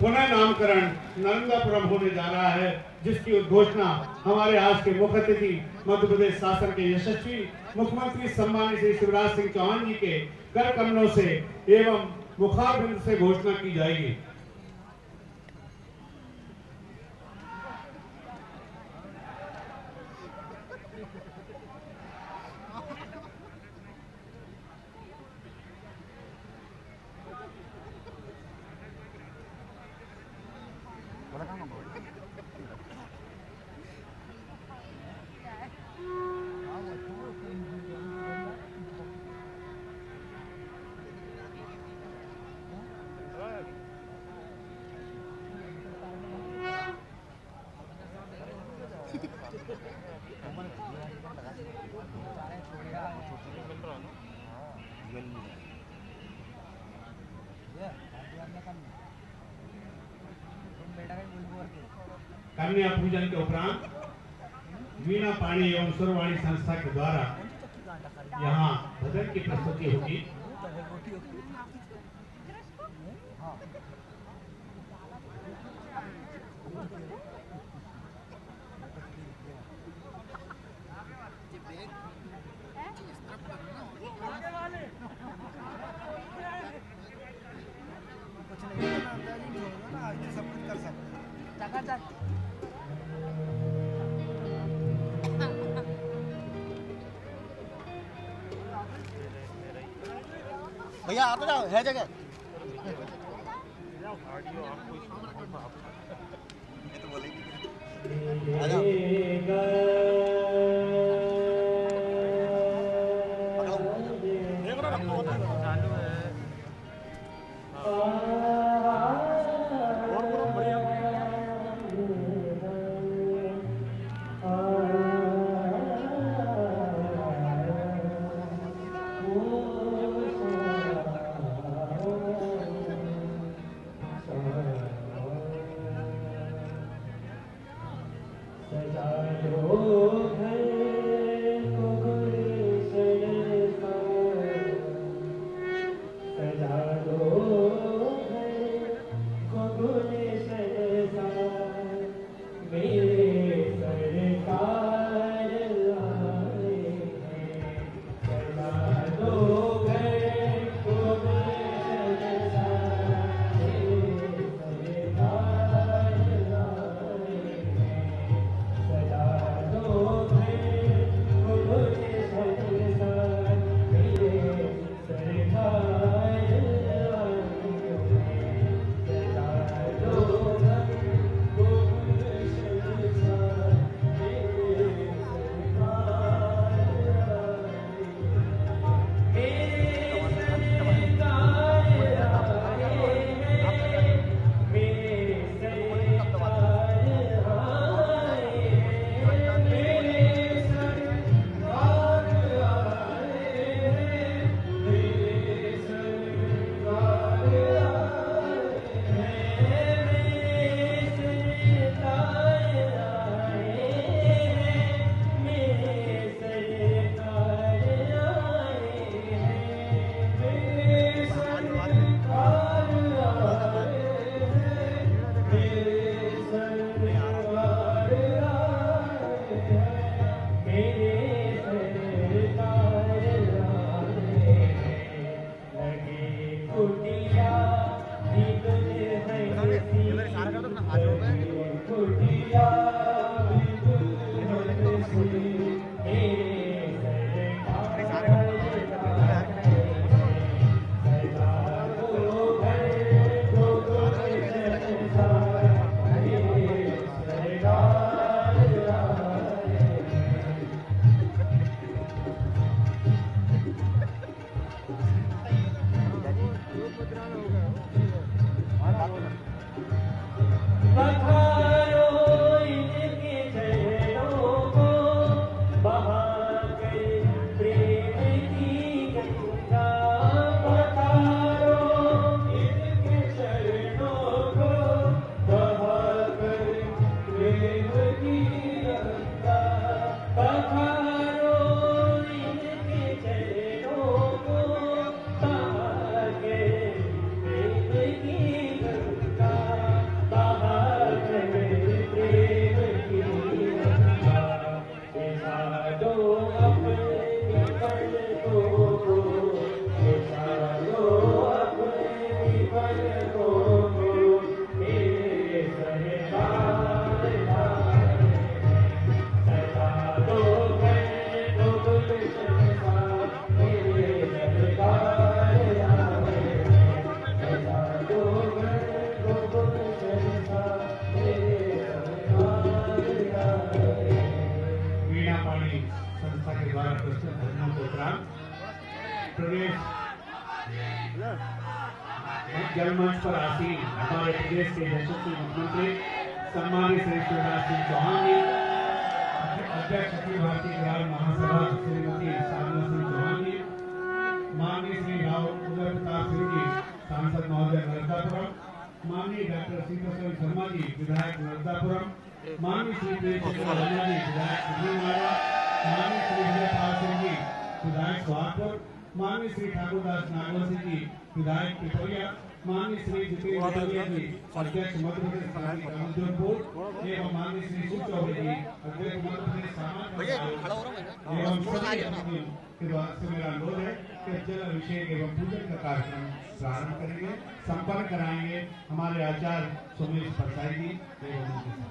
पुनः नामकरण नर्मदापुरम होने जा रहा है, जिसकी उद्घोषणा हमारे आज के मुख्य अतिथि मध्य प्रदेश शासन के यशस्वी मुख्यमंत्री सम्मानित श्री शिवराज सिंह चौहान जी के कर कमलों से एवं मुखारबिंद से घोषणा की जाएगी। कन्या पूजन के उपरांत वीणा पाणी एवं सुरवाणी संस्था के द्वारा यहाँ भजन की प्रस्तुति होगी। भैया आप जाओ है जगह तो बोलेंगे आ जाओ। विचार प्रस्तुत करने के उपरांत प्रदेश जनमंच पर आसीन हमारे प्रदेश के यशस्वी मुख्यमंत्री सम्मानित श्री शिवराज सिंह चौहान जी, अध्यक्ष अखिल भारतीय ग्राम महासभा श्रीमती साधना सिंह चौहान जी, माननीय श्री राव उदय प्रताप सिंह जी सांसद महोदय नर्मदापुरम, माननीय डॉक्टर सीतासरन शर्मा जी विधायक नर्मदापुरम, माननीय श्री प्रेमचंद्र वर्मा जी विधायक सिंहवाड़ा, माननीय श्री विजयपाल सिंह जी विधायक सोहागपुर, माननीय श्री ठाकुरदास नागवंशी जी विधायक पिपरिया, माननीय श्री जितेंद्र डोलिया जी अध्यक्ष Madhya Pradesh party council board एवं माननीय श्री शिव चौबे जी अध्यक्ष मध्य प्रदेश समाज एवं सभी के द्वारा से मेरा अनुरोध है कि जल अभिषेक एवं पूजन का कार्यक्रम प्रारंभ करेंगे, संपन्न कराएंगे हमारे आचार्य सोमेश परसाई जी एवं उनके साथ।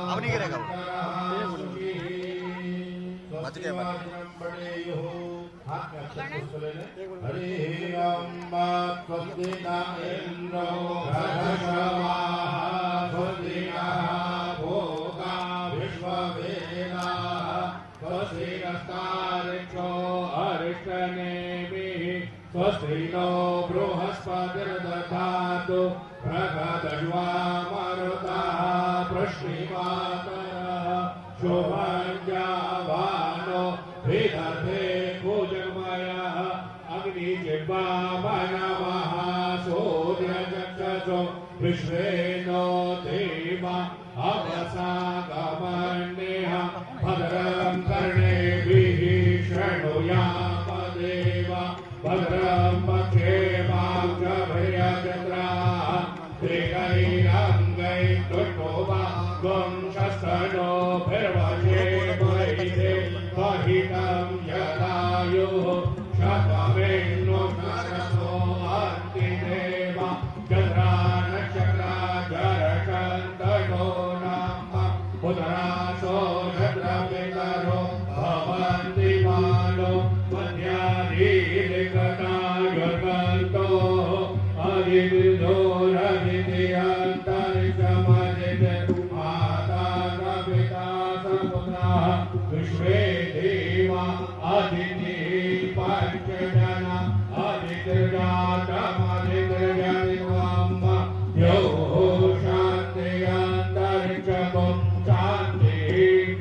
अब नहीं गिरेगा बच गया हरि अम्बा स्वस्ति न इंद्रो घटश्रवा स्वस्ति नः भोगा विश्ववेदा स्वस्ति नस्तारिक्षो अरिष्टनेमिः स्वस्ति नो बृहस्पतिर्दधातु प्रगदश्वा मरुतः पृष्णिमातरः शुभञ्जावानो विदधे भुजगमयः अग्निजिह्वामनमः सूर्यचक्षुषो विश्वेनो देवा अवसागमन्यः भद्रं कर्णेभिः शृणुयाम देवा भद्रं पश्येमाक्षभिर्यजत्राः त्रिकैरङ्गैस्तुष्टुवा गुंशस्तनो भिर्वशेमैते महितं यदायुः शतमेनो नरसो अन्तिदेवा चन्द्रा नक्षत्रा जरशन्तनो नाम उदरासो शत्रपितरो भवन्ति मानो मध्यादीलिखतायुर्गन्तो अधिविदो विश्वे देवा अदिति पंचजना अदितिर्जातमदितिर्जनित्वम् यो शान्ति अन्तरिक्षं शान्ति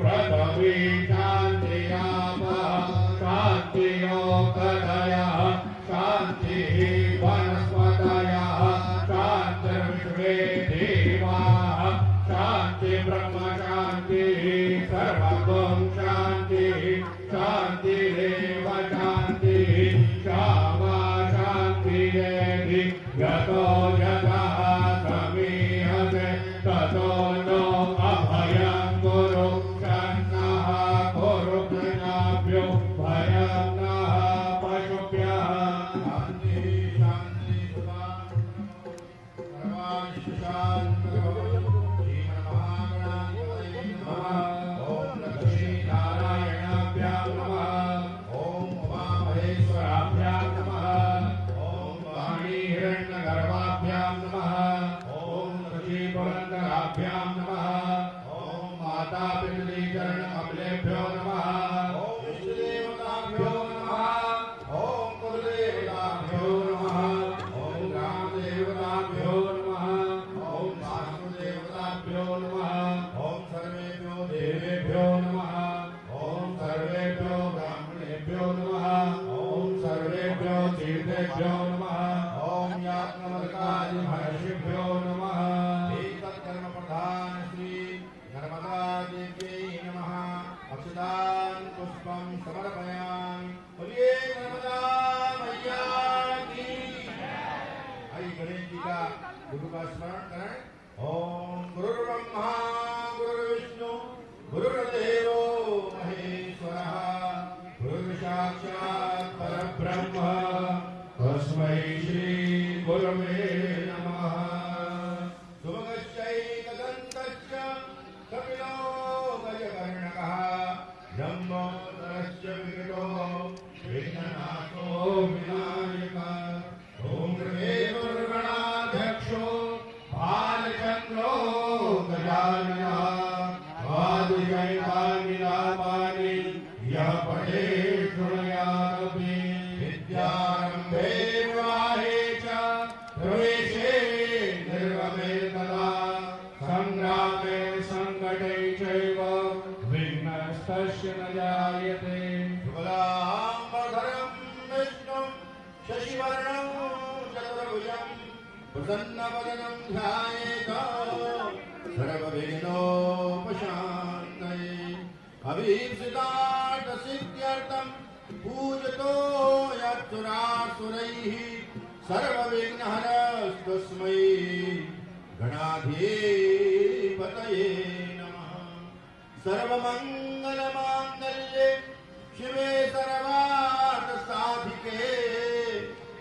पृथिवी शान्ति आपः शान्तियोगदयः शान्तिः वनस्पतयः शान्तिर्विश्वे देवाः शान्ति ब्रह्म शान्तिः सर्वगुण शान्तिः शान्तिरेव शान्तिः क्षमा शान्तिरेधि यतो यतः समीहते ततो नो अभयं कुरु शन्नः कुरु कृणाभ्यो भयं नः पशुभ्यः शान्तिः शान्तिः सर्वाणि शान्तिः देवेभ्यो नमः। वादिशैतानिलापानि यः पठे शृणुयादपि विद्यारम्भे विवाहे च प्रवेशे निर्गमे तदा संग्रामे संकटे चैव विघ्नस्तस्य न जायते। शुक्लाम्बरधरं विष्णुं शशिवर्णं चतुर्भुजं प्रसन्नवदनं ध्यायेत् सर्वविघ्नोपशान्तये। अभीप्सितार्थसिद्ध्यर्थं पूजतो यत्सुरासुरैः सर्वविघ्नहरस्तस्मै गणाधिपतये नमः। सर्वमङ्गलमाङ्गल्ये शिवे सर्वार्थसाधिके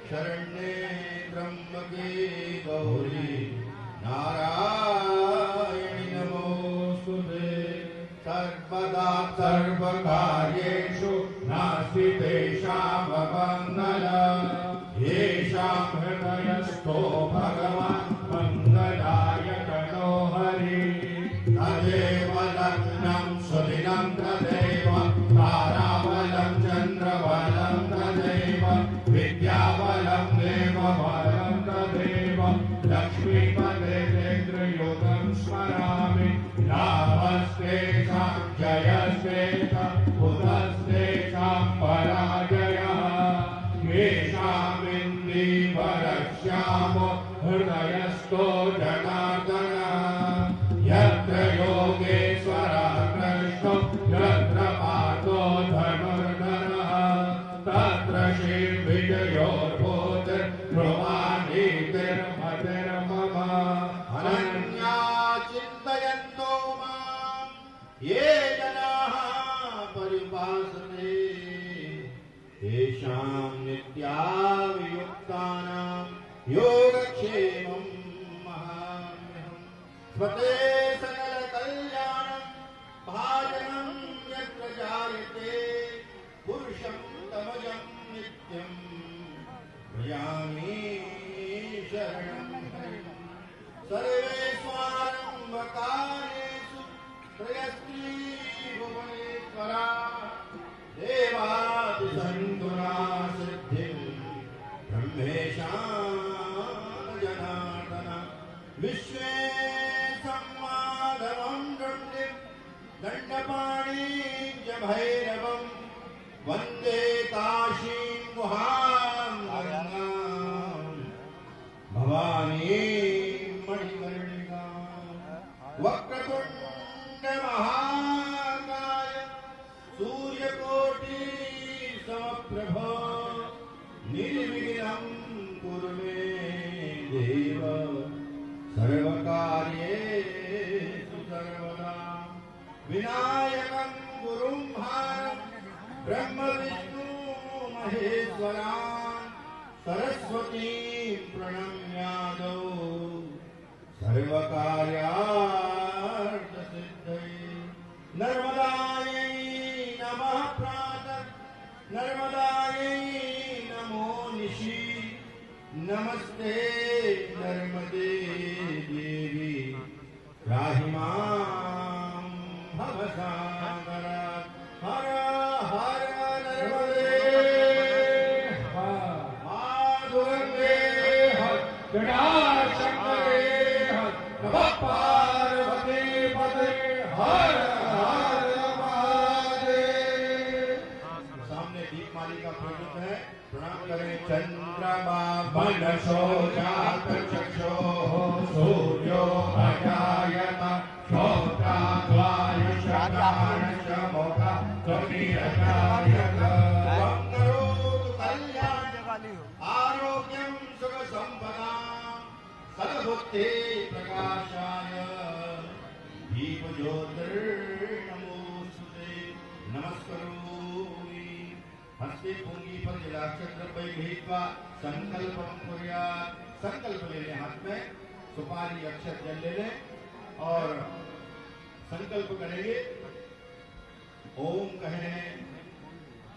शरण्ये त्र्यम्बके गौरी नारायणि नमोस्तुते। सर्वदा सर्वकार्येषु नास्ति तेषाममङ्गलम् येषां हृदयस्थो भगवान् मङ्गलायतनो हरिः। तदेव लग्नं सुदिनं तदेव ताराबलं चन्द्रबलं तदेव विद्याबलं देवबलं तदेव लक्ष्मीपदे चन्द्रयुगं स्मरामि। लाभस्तेषां जयस्तेषां उदस्तेषां पराजयः येषामिन्दीवरश्यामो हृदयस्थो जनार्दनः। यत्र योगेश्वरः कृष्णो यत्र पार्थो धनुर्धरः तत्र श्रीविजयोर्भूतिर्ध्रुवानीतिर्मतिर्मम। अनन्या चिन्तयन्तो मां ये जनाः पर्युपासते तेषां नित्याभियुक्तानां योगक्षेमं महाम्यहम्। स्वते सकलकल्याणं भाजनं यत्र जायते पुरुषं तमजं नित्यं भजामि शरणं हरिम्। सर्वेष्वारम्भकार्येषु त्रयस्त्रीभुवनेश्वरा देवादिसन्तुना सिद्धिं ब्रह्मेशां जनार्दन। विश्वेशं दण्डिं दण्डपाणिं च भैरवं वन्दे काशीं गुहां गङ्गां भवानीं मणिकर्णिकां। वक्रतुण्ड महाकाय सूर्यकोटि समप्रभ निर्विघ्नं कुरु मे देव सर्वकार्येषु सर्वदा। विनायकं गुरुं भारं ब्रह्म विष्णु महेश्वरान् सरस्वतीं प्रणम्यादौ सर्वकार्यार्थसिद्धये। नर्मदायै नमः प्रातः नर्मदायै नमो निशि। नमस्ते नर्मदे देवी त्राहि मां भवसागरात्। हर हर नर्मदे माधुर्ये हर जटाशंकरे हर नमः पार्वती पते हर हर महादेव। सामने दीपमालिका प्रज्वलित है, प्रणाम करें। चंद्रमा मनसो जात चक्षुः सूर्यो अजायत श्रोत्राद्वायुश्रवणश्च मोघा त्वमिरजायत। त्वं करोतु कल्याणं आरोग्यं सुखसम्पदां सद्बुद्धे प्रकाशाय दीपज्योतिर्नमोस्तुते। नमस्करोमि। हस्ते पुंगी पर जलाक्षद्रव्य गृहीत्वा संकल्पं कुर्यात्। संकल्प ले लें, हाथ में सुपारी अक्षत जल ले लें और संकल्प करेंगे। ओम कहें,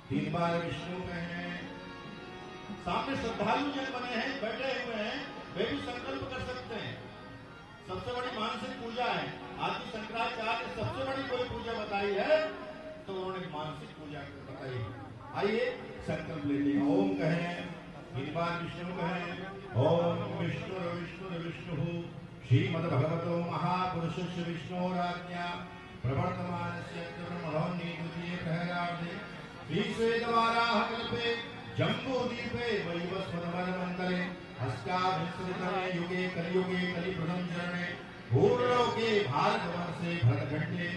3 बार विष्णु कहें। सामने श्रद्धालु जन बने हैं, बैठे हुए हैं, वे भी संकल्प कर सकते हैं। सबसे बड़ी मानसिक पूजा है। आदि शंकराचार्य ने सबसे बड़ी कोई पूजा बताई है तो उन्होंने मानसिक पूजा बताई है। आइए संकल्प लेते हैं। ओम कहें, एक बार विष्णु कहें। ओम विष्णु विष्णु विष्णु श्रीमद्भगवतो महापुरुषस्य विष्णोराज्ञा प्रवर्तमानस्य ब्रह्मणोन्नी द्वितीये प्रहरार्धे श्रीश्वेतवाराह कल्पे जम्बूद्वीपे वैवस्वतमन्वन्तरे हस्ताभिसृतमे युगे कलियुगे कलिप्रथम चरणे भूलोके भारतवर्षे भरतखण्डे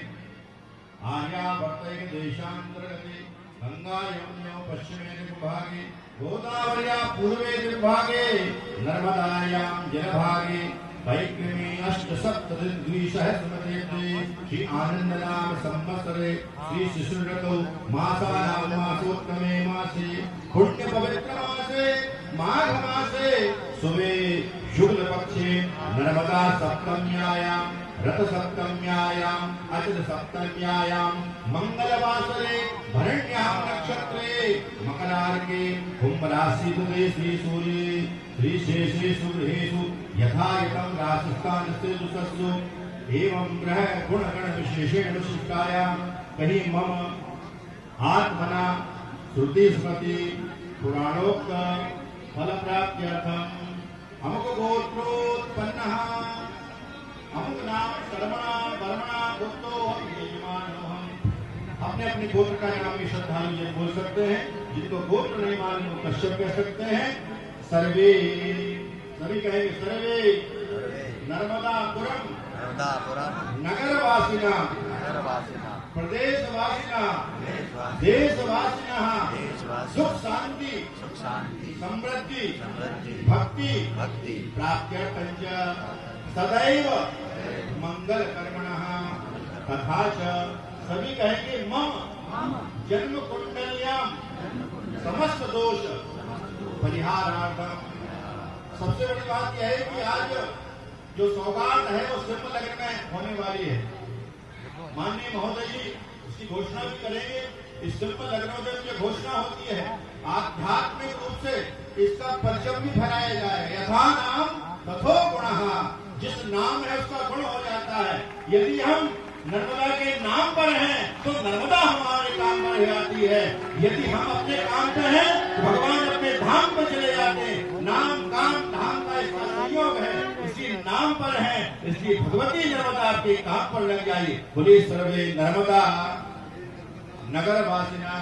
आर्यावर्तैक देशान्तर्गते गंगा यमुना पश्चिमे दिग्भागे गोदावर्या पूर्वे दिग्भागे नर्मदायां जलभागे वैक्रमे अष्टसप्ततिद्विसहस्रमते श्री आनन्दनाम संवत्सरे श्री शिशिरऋतौ मासानां मासोत्तमे मासे पुण्य पवित्र मासे माघ मासे सुबे शुक्ल पक्षे नर्मदा सप्तम्यायां रथ सप्तम्यायां अचित सप्तम्यायां मंगलवासरे भरण्यां नक्षत्रे मकरार्के कुंभ राशि तुगे श्री सूर्ये श्री शेषेषु गृहेषु यथायतं राशिस्थानस्य दुसस्सु एवं ग्रह गुण गण विशेषेण विशिष्टायां कहीं मम आत्मना श्रुति स्मृति पुराणोक्त फल प्राप्त्यर्थम अमुक गोत्रोत्पन्नः अमुक नाम कर्मणा वर्मणा गोत्रो यजमानोहम्। अपने अपने गोत्र का नाम भी श्रद्धालु ये बोल सकते हैं। जिनको गोत्र नहीं मालूम वो कश्यप कह सकते हैं। सर्वे, सभी कहेंगे सर्वे नर्मदापुरम नगरवासिना प्रदेशवासिना देशवासिना सुख शांति समृद्धि भक्ति प्राप्त्यर्थञ्च सदैव मंगल कर्मणः तथा च सभी कहेंगे मम जन्म कुंडल्यां समस्त दोष परिहारार्थम। सबसे बड़ी बात यह है कि आज जो सौगात है वो सिंह लग्न में होने वाली है। माननीय महोदय जी इसकी घोषणा भी करेंगे। इस सिंह लग्नोदय की घोषणा होती है आध्यात्मिक रूप से इसका परचम भी फहराया जाए। यथा नाम तथो गुणः, जिस नाम है उसका गुण हो जाता है। यदि हम नर्मदा के नाम पर हैं तो नर्मदा हमारे काम पर आती है। यदि हम अपने काम पर हैं तो भगवान अपने धाम पर चले जाते हैं। नाम काम धाम का इसका संयोग है, इसी नाम पर है, इसलिए भगवती नर्मदा आपके काम पर लग जाइए। बोलिए सर्वे नर्मदा नगरवासिना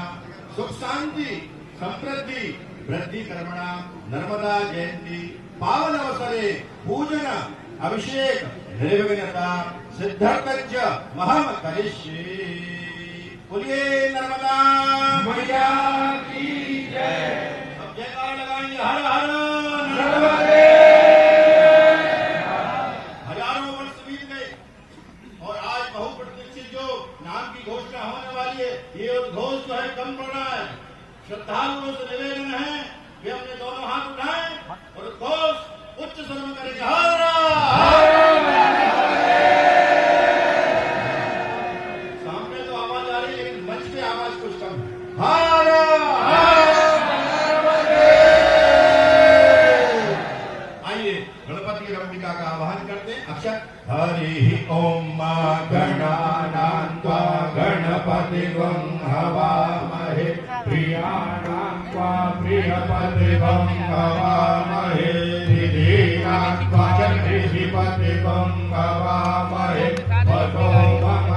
सुख शांति समृद्धि वृद्धि कर्मणा नर्मदा जयंती पावन अवसरे पूजन अभिषेक निर्विघ्नता सिद्धर्थञ्च महम करिष्ये। बोलिए नर्मदा मैया की जय। सब जयकार लगाएंगे हर हर नर्मदे। हजारों वर्ष बीत गए और आज बहुप्रतीक्षित जो नाम की घोषणा होने वाली है ये उद्घोष जो है कम पड़ रहा है। श्रद्धालुओं से निवेदन है वे अपने दोनों हाथ उठाएं और उद्घोष उच्च स्वर में करेंगे हर सामने तो आवाज आ रही है लेकिन मंच पे आवाज कुछ कम है। आइए गणपति रंबिका का आवाहन करते हैं। अक्षर हरि ओम गणानां त्वा गणपतिं हवामहे प्रियाणां त्वा प्रियपतिं हवामहे धिपतिं हवामहे वसो मम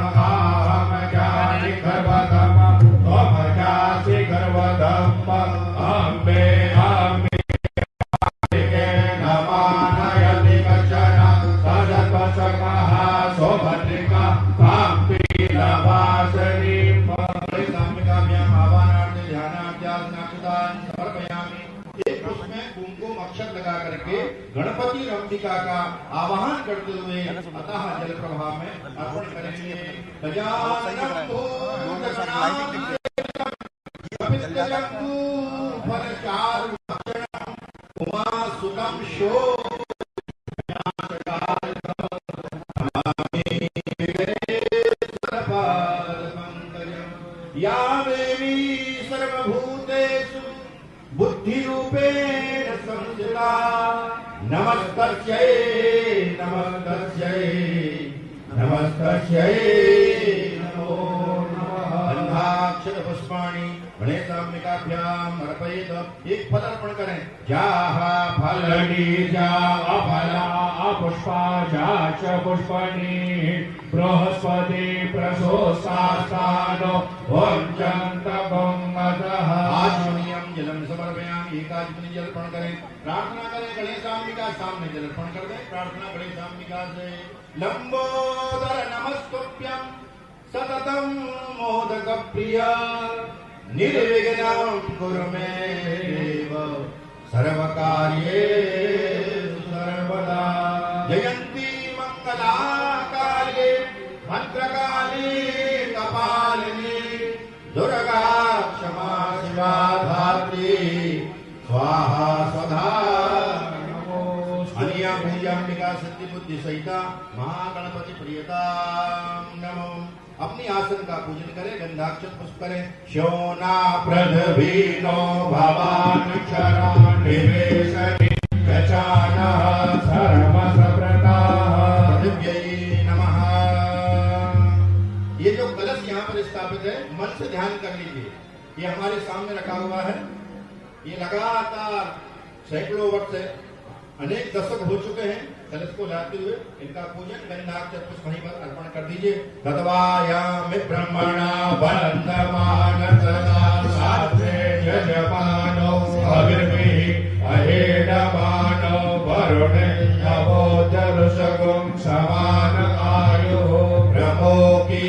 जानि गर्वधम त्वं जासि गर्वधम अम्बे नमानयति कश्चन सदत्वसमः सौभद्रिका काम्पी लवासनीं साम्यकाभ्याम् आवाहनार्थे ध्यानाभ्यासनाकृतान् समर्पयामि। एक उसमें कुमकुम अक्षर लगा करके गणपति रंबिका का आवाहन करते हुए अतः जल प्रवाह में अर्पण करेंगे। गजाननं भूतगणानां कपितजम्बू फलचारुभक्षणं उमासुतं या देवी सर्वभूतेषु बुद्धिरूपेण संस्थिता नमस्तस्यै नमस्तस्यै नमस्तस्यै नमो नमः। गंधाक्षत पुष्पाणि गणेशाम्बिकाभ्याम् अर्पयेत। एक फल अर्पण करें। जाः फलनी जा अफला अपुष्पा जा च पुष्पणी बृहस्पति प्रसोस्तानो वंचन्तभंगतः। आचमनीयं जलम समर्पयामि। एकादशि जल अर्पण करें। प्रार्थना करें गणेशाम्बिका सामने जल अर्पण कर दें। प्रार्थना गणेशाम्बिका से। लंबोदर नमस्तुभ्यं सततं मोदक प्रिय निर्विघ्नं कुरु मे देव सर्वकार्येषु सर्वदा। जयन्ती मंगला काले भद्रकाली कपालिनी दुर्गा क्षमा शिवा धात्री स्वाहा स्वधा अनिया भूजाम्बिका सिद्धि बुद्धि सहिता महागणपति प्रियता नमो। अपनी आसन का पूजन करें। गंधाक्षत पुष्प करें। शोना प्रदवीनो भवान शरण निवेशनि गचानः सर्वसप्रताः दिव्यै नमः। ये जो कलश यहाँ पर स्थापित है मन से ध्यान कर लीजिए। ये हमारे सामने रखा हुआ है। ये लगातार सैकड़ों वर्ष से अनेक दशक हो चुके हैं कलश को लाते हुए। इनका पूजन गंधाक्षत पुष्प वहीं पर अर्पण कर दीजिए। तद्वायामि ब्रह्मणा वन्दमान सदा शास्त्रे यजमानो अग्निः अहेडमानो वरुणे नवोदरुषगुं समान आयुः ब्रह्मोकी।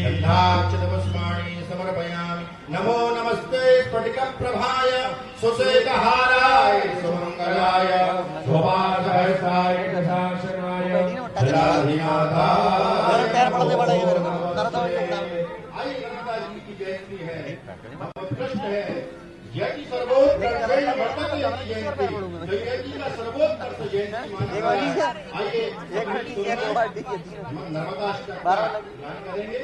गंधाक्षत पुष्पाणि समर्पयामि। नमो नमस्ते स्फटिक प्रभाय सुश्वेतहाराय सुमंगलाय शोभासहस्राय दशाशनाय जलाधिनाथाय। आई नर्मदा जी की जयंती है। उत्कृष्ट है। यदि सर्वोत्कर्ष वर्तते यदि जयंती तो यदि का सर्वोत्कर्ष जयंती माना गया। आइए नर्मदाष्टक गान करेंगे।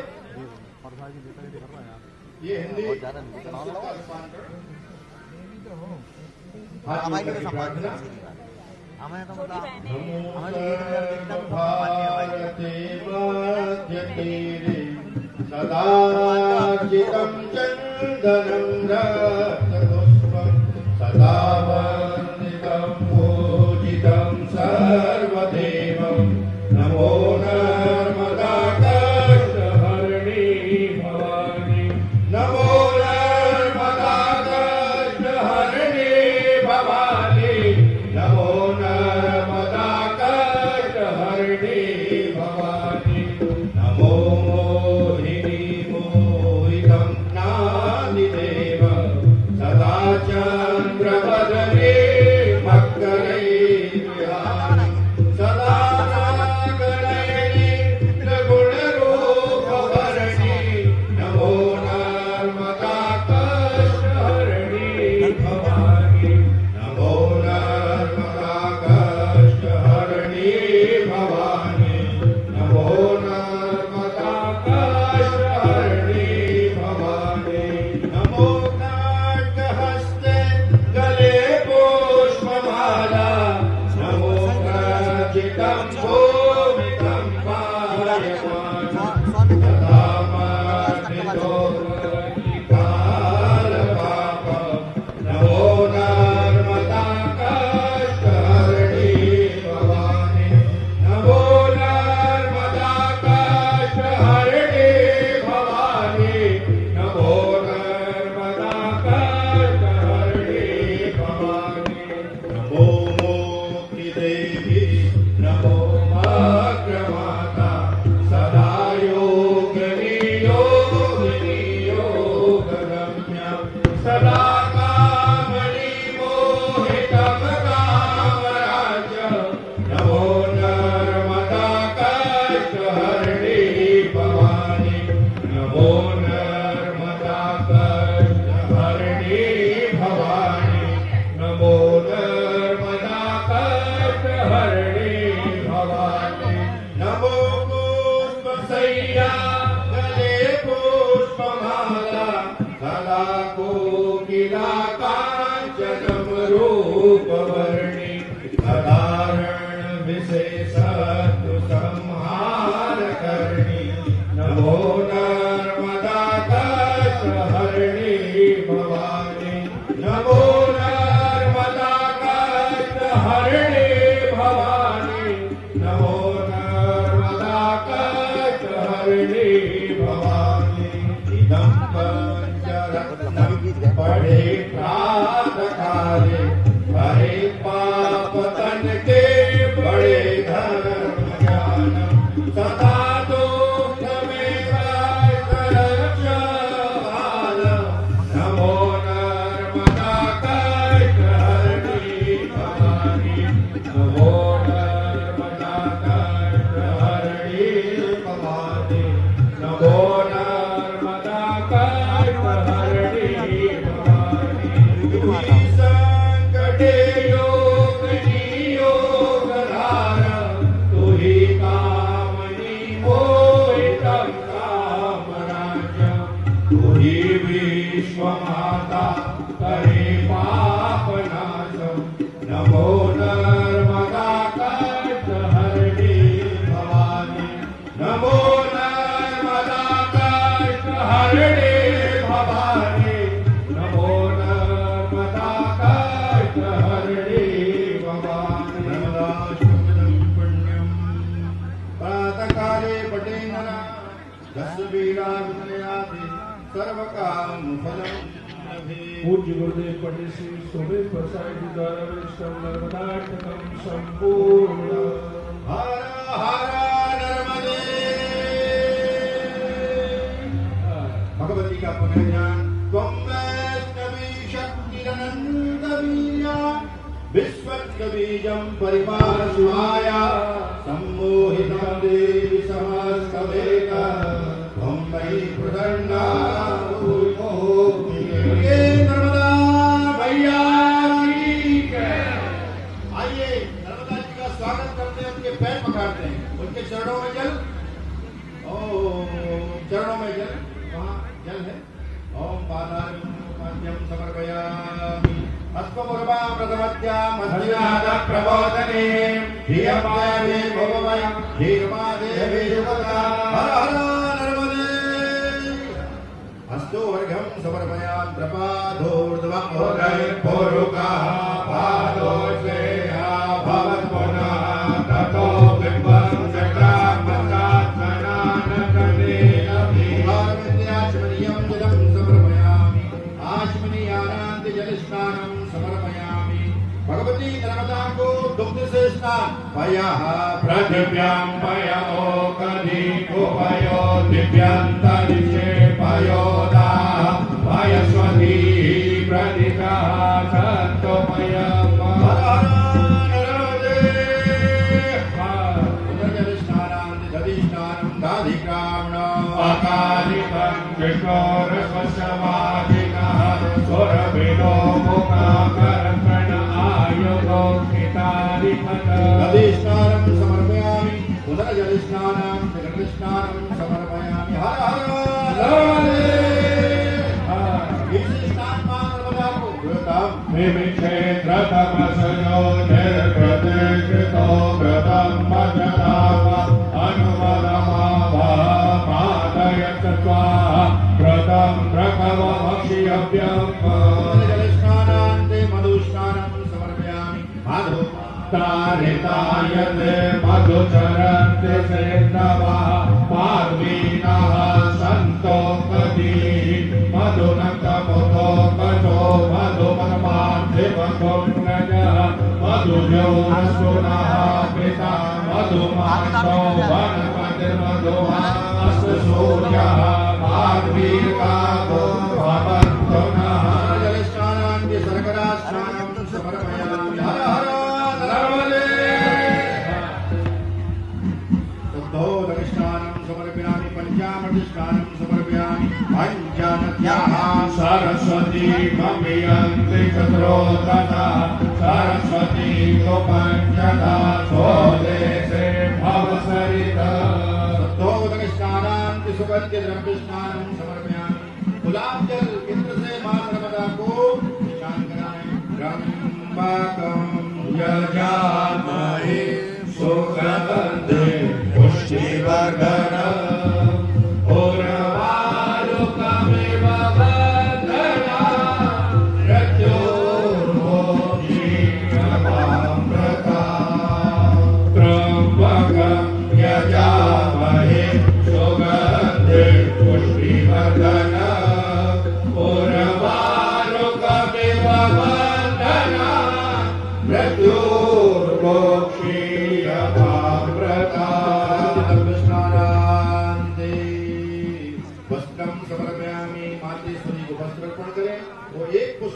ये हिंदी भारते मध्यतीरे सदार्चितं चन्दनं रक्तपुष्पं सदा वन्दितं पूजितं सर्वदेवं नमो नर्मदा कष्टहरिणी भवानी। नमो नर्मदा कष्टहरिणी भवानी। नमो नर्मदा कष्टहरिणी भवानी। नमो मोहिनी मोहितं नादिदेव सदा चन्द्रवदने मकरै विहारि सदा नागनयनि त्रिगुणरूपवर्णि। नमो नर्मदा कष्टहरिणी भवानी। नमो नर्मदा कष्टहरिणी भवानी। नमो नर्मदा कष्टहरिणी भवानी। नमो नाट्यहस्ते गले पुष्पमाला। नमो ग्राचितं भूमितं पायमानं सदा मार्गितो कालपापं। नमो नर्मदा कष्टहरिणी भवानी। नमो नर्मदा कष्टहरिणी भवानी। नमो नर्मदा कष्टहरिणी भवानी। नमो मोक्षिदेवी नमो अग्रमाता सदा योगिनी योगिनी योगगम्या सदा कामनी मोहितं कामराज। नमो नर्मदा कष्टहरिणी भवानी। नमो नर्मदा कष्टहरिणी भवानी। नमो नर्मदा कष्टहरिणी भवानी। नमो पुष्पशय्या गले पुष्पमाला सदा कोकिला काञ्चनं रूपवर्णि साधारण विशेषतु संहार कर हरिणी भवानी इदं पंचरत्नं पढ़े प्रात काले हरे पाप तन के बड़े धर्म ज्ञान सदा दुख में रक्षाल नमो नर्मदा कष्ट हरिणी भवानी नमो नर्मदा कष्ट हरिणी भवानी नमो नर्मदा कष्ट हरिणी भवानी संकटे योग योग धारा तुहि कामनी मोहितं कामराज्यं तुहि विश्वमाता करे पापनाशं नमो नर्मदा कष्ट हरिणी भवानी नमो नर्मदा कष्ट हरिणी भवानी नमो नर्मदा कष्ट हरिणी भवानी नर्मदाष्टकं पुण्यं प्रातःकाले पठे नरः दशवीराग्नयाति सर्वकामफलं लभेत्। पूज्य गुरुदेव पंडित श्री शोभित प्रसाद जी द्वारा विष्णु नर्मदाष्टकम संपूर्ण। हर हर नर्मदे। भगवती का पुनर्ज्ञान त्वं वैष्णवी शक्तिरनन्तवीर्या विश्वस्य बीजं परिपालस्वाया सम्मोहितं देवी समस्तवेदा त्वं मयि प्रसन्ना ये नर्मदा मैया की जय। आइए नर्मदा जी का स्वागत करते हैं, उनके पैर पकड़ते हैं, उनके चरणों में जल। ओम चरणों में जल, वहाँ जल है। ओम पादार्घ्यं समर्पयामि अस्मभूर्वां प्रथमत्यां मध्यनाद प्रबोधने धियं देवी भवमयं धीर्मा देवी शुभदा हर हर नर्मदे। अस्तु वर्घं समर्पयामि प्रपादोर्ध्वं पूरुकः पादोश्रेया भवत्पुनः ततो बिम्बं चक्रामसात्मनानकनेन विहारविद्याचमनीयं जलं समर्पयामि आचमनीयानान्ति जलस्नानं समर्पयामि। भगवती नर्मदा को दुग्ध से स्नान पयः पृथिव्यां पयोकधि उभयो दिव्यन्तरिक्षे पयोदा पयस्वती प्रदिकः सत्त्वमयम् हर हर नर्मदे। पुनर्जलस्नानान्ति दधिस्नानं दाधिकाम्नम् अकालिकं किशोरस्वशवादिनः सुरभिनो मुखाकर्षण आयुधो हितारिपद दधिस्नानं समर्पयामि पुनर्जलस्नानं जलस्नानं समर्पयामि हर हर नर्मदे। इस स्नान मां नर्मदा को व्रतम क्षेत्रतमसयो निर्प्रतिष्ठितो व्रतं मजदाव अनुमदमाभापादयत् स्वाहा व्रतं प्रभवमक्षियव्यम् जलस्नानान्ते मधुस्नानं समर्पयामि माधव तारितायते मधुचरन्ति सेन्दवः माध्वीनः सन्तोषति मधुनकमुतो कचो मधुमन्पार्थिवकुण्डजः मधुजोऽस्तुनः पिता मधुमांसो वनपतिर्मधुः अस्तु सूर्यः माध्वीकाको भवन्तु नः। जलस्नानान्ते शर्करास्नानं समर्पयामि हर हर नर्मदे। शुद्धोदकस्नानं समर्पयामि पञ्चामृतस्नानं समर्पयामि पञ्चनद्याः सरस्वती ममियन्ति चत्रोतथा सरस्वती को पञ्चदा स्वदेशे भवसरिता। शुद्धोदकस्नानान्ते सुगन्धिद्रव्यस्नानं समर्पयामि गुलाब जल इंद्र से मां नर्मदा को स्नान कराएं। त्र्यंबकं यजामहे सुगन्धे पुष्टिवर्धनम् उर्वारुकमिव बन्धनात् मृत्योर्मुक्षीयमामृतात्। त्र्यंबकं यजामहे सुगन्धे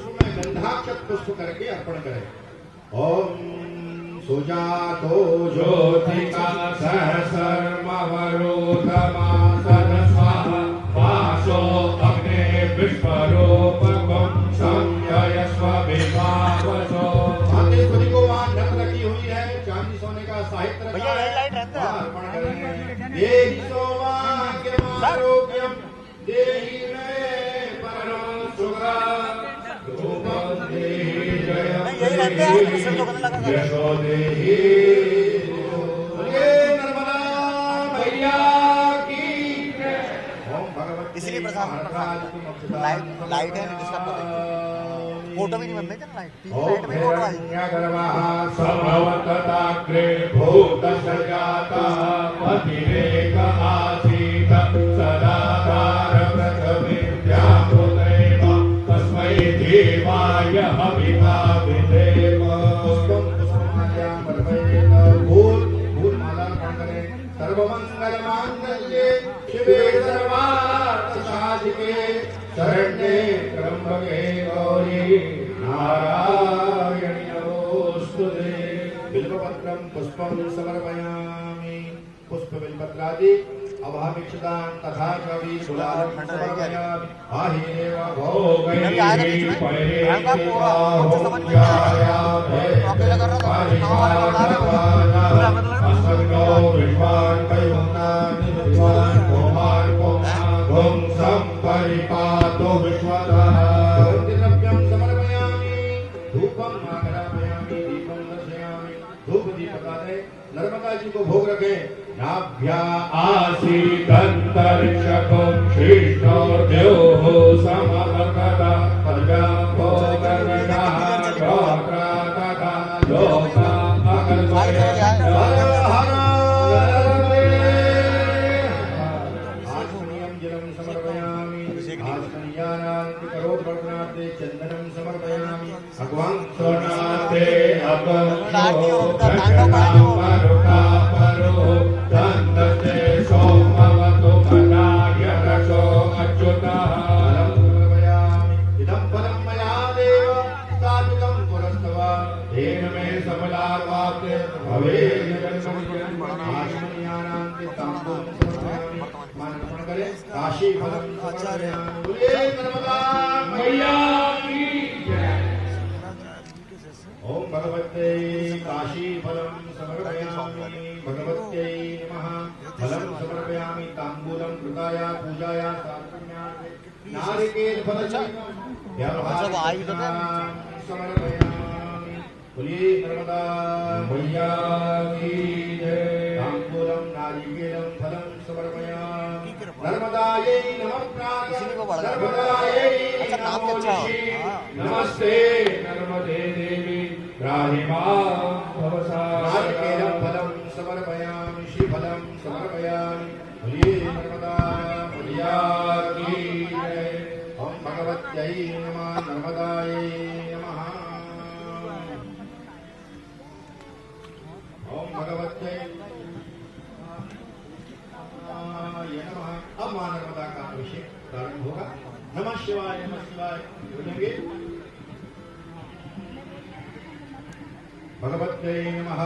पुष्प में गंधाक्षत पुष्प करके अर्पण करें। ओम सुजातो ज्योतिका सहस्रमवरोधमा सदस्वा वासो अग्ने विश्वरूपकं संयस्व विभावसो। मातेश्वरी को वहाँ नक रखी हुई है, चांदी सोने का साहित्य रखा है, अर्पण करेंगे। देहि सौभाग्यमारोग्यं देहि मे परमं सुखं रूपं देहि जयं देहि यशो देहि। नर्मदा मैया की जय। ओम भगवती इसीलिए प्रसाद लाइट है डिस्टर्ब कर रही है। फोटो भी नहीं बन रही थी लाइट में फोटो आई समवतताग्रे भूतसजाता पतिरेक आसीत सदाधार व्रतविद्यामुदैव तस्मै देवाय हविता विदेव। पुष्पं पुष्पमाल्यां अर्पयेत्। फूल माला अर्पण करें। सर्वमंगलमांगल्ये शिवे सर्वार्थसाधिके शरण्ये त्र्यंबके गौरी नारायणी नमोस्तुते। बिल्वपत्रं पुष्पं समर्पयामि। पुष्प बिल्वपत्रादि अभामिक्षतां तथा च वीरगुलालं समर्पयामि। आहिरेव भोगैः अस्मद्गौ विश्वान् वैवन्नानि विद्वान् कोमान् कोमान् संपरिपातो विश्वतः। द्रव्यं समर्पयामि। धूपं आग्रापयामि। दीपं दर्शयामि। धूप दीप दाते नर्मदा जी को भोग रखें। नाभ्या आसीदन्तरिक्षको श्रीष्णोर्द्योः समवर्तता पद्भ्यां भोगर्विणः गोत्रातथा लोकाम् अकल्पयत्। चंदनं समर्पयामि। भगवान सोनाते अपरुकापरो दन्तस्ते सोमवतु मनाय रसो अच्युतः। समर्पयामि। इदं फलं मया देव साधितं पुरस्तव तेन मे समलावाप्ते भवेत्। आश्रमयानान्ते ताम्बूलं समर्पयामि। मानर्पण करें। काशी फलं समर्पयामि। बोले नर्मदा मैया की जय। ओम भगवते काशी फलं समर्पयामि। भगवत्यै नमः। फलं समर्पयामि। ताम्बूलं कृताया पूजाया सात्म्यार्थे नारिकेल फलं समर्पयामि। बोलिए नर्मदा मैया की जय। ताम्बूलं नारिकेलं फलं समर्पयामि। नर्मदायै नमः प्रार्थना। नर्मदायै नमो नमस्ते नर्मदे देवी त्राहि मां भवसागरं। फलं समर्पयामि। श्रीफलं समर्पयामि। बोलिए नर्मदा मैया की जय। ओम भगवत्यै नमः। नर्मदायै नमः। ओम भगवत्यै नमः। अब मां नर्मदा का अभिषेक प्रारंभ होगा। नमः शिवाय नमः शिवाय बोलेंगे। भगवत्यै नमः।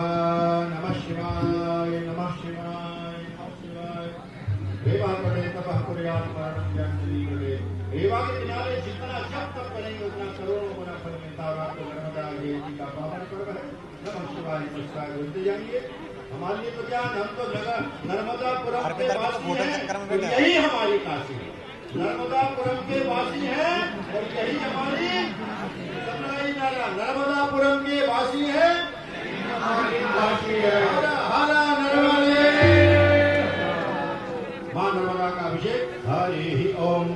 नमः शिवाय नमः शिवाय नमः शिवाय। देवापरे तपः कुर्यात् मरणं ज्ञानजली करे। रेवा के किनारे जितना जप तप करेंगे उतना करोड़ों गुना फल मिलता है। आपको नर्मदा देवी का पावन पर्व है। नमः शिवाय नमः शिवाय बोलते जाएंगे। हमारे लिए तो क्या, हम तो जगह नर्मदापुरम के वासी हैं, यही हमारी काशी है। नर्मदापुरम के वासी हैं और यही हमारी नर्मदापुरम के वासी है, वासी है। हरा नर्मदे। मां नर्मदा का अभिषेक। हरि ओम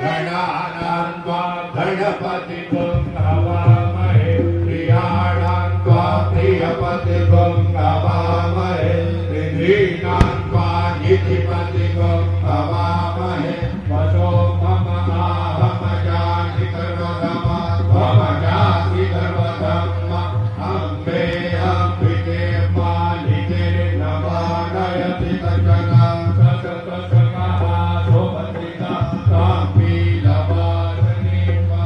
गणानां त्वा गणपतिं हवामहे प्रियाणां त्वा प्रियपतिं हवामहे निधीनां त्वा निधिपतिं हवामहे वसो मम आहम जाति सर्वधमा त्वम जाति सर्वधम्म अम्बे अम्बिके मालिके नमानयति तज्जना सतत समासो पतिता तापी लवासनीमा।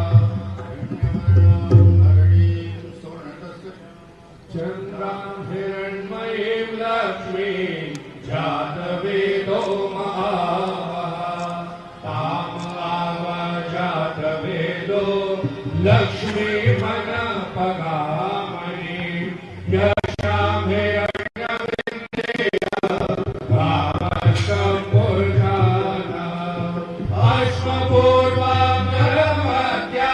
लक्ष्मी मन पगामणि यशाम हिरण्यविंदेय कामसंपूर्णाना अश्वपूर्वामरमत्या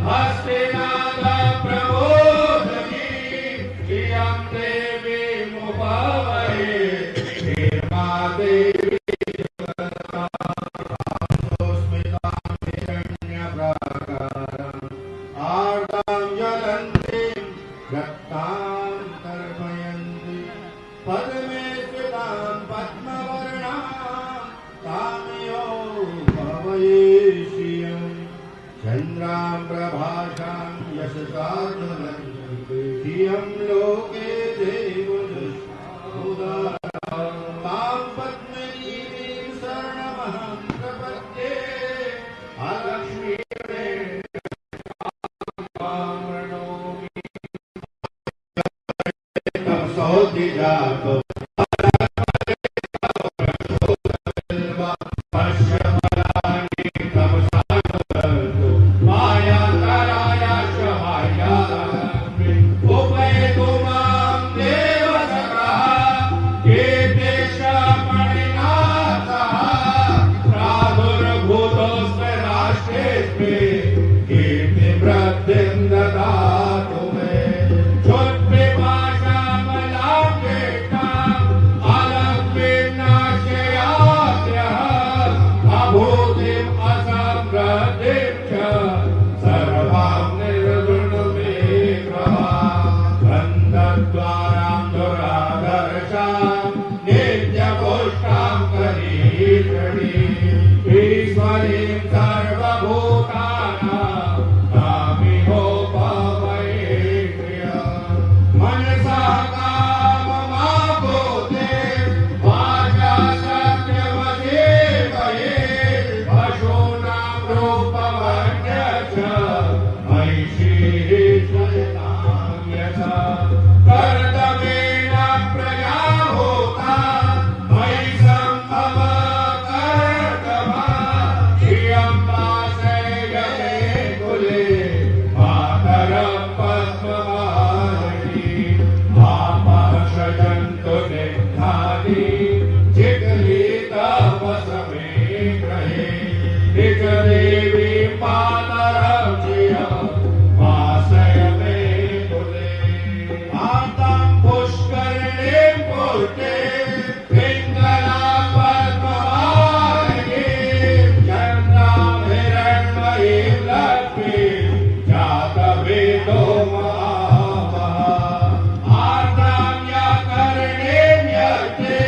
हस्तिनाद प्रबोधनी इयं देवी मुपावहे धीर्मा देवी पद्मे स्थितां पद्मवर्णां तामयो भवयेष्यं चन्द्रां प्रभासां यशसा धियं लोके देवदुष्टा तां पद्मिनीं शरणमहं प्रपद्ये अलक्ष्मी जातो माया कराया शहाया उपयतु मां देव सखा के देशमणिनाथः प्रादुर्भूतोऽस्मै राष्ट्रेऽस्मिन् कीर्तिवृद्धिं ददातु मे ईश्वरीं सर्वभूतानां कामिनो भवये मनसा काममाभूते वाचा सत्यमधीमये पशूनां रूपमन्य च मयि श्रीश्वरतां यथा कर्तव्येन प्रजा भूता मयि सम्भव देवी मातरं वासय मे कुले आतां पुष्करिणीं पूर्ते पिङ्गला पद्मवारिणीं चन्द्रां हिरण्मयीं लक्ष्मीं जातवेदो महामहा आतां याकर्णीं यते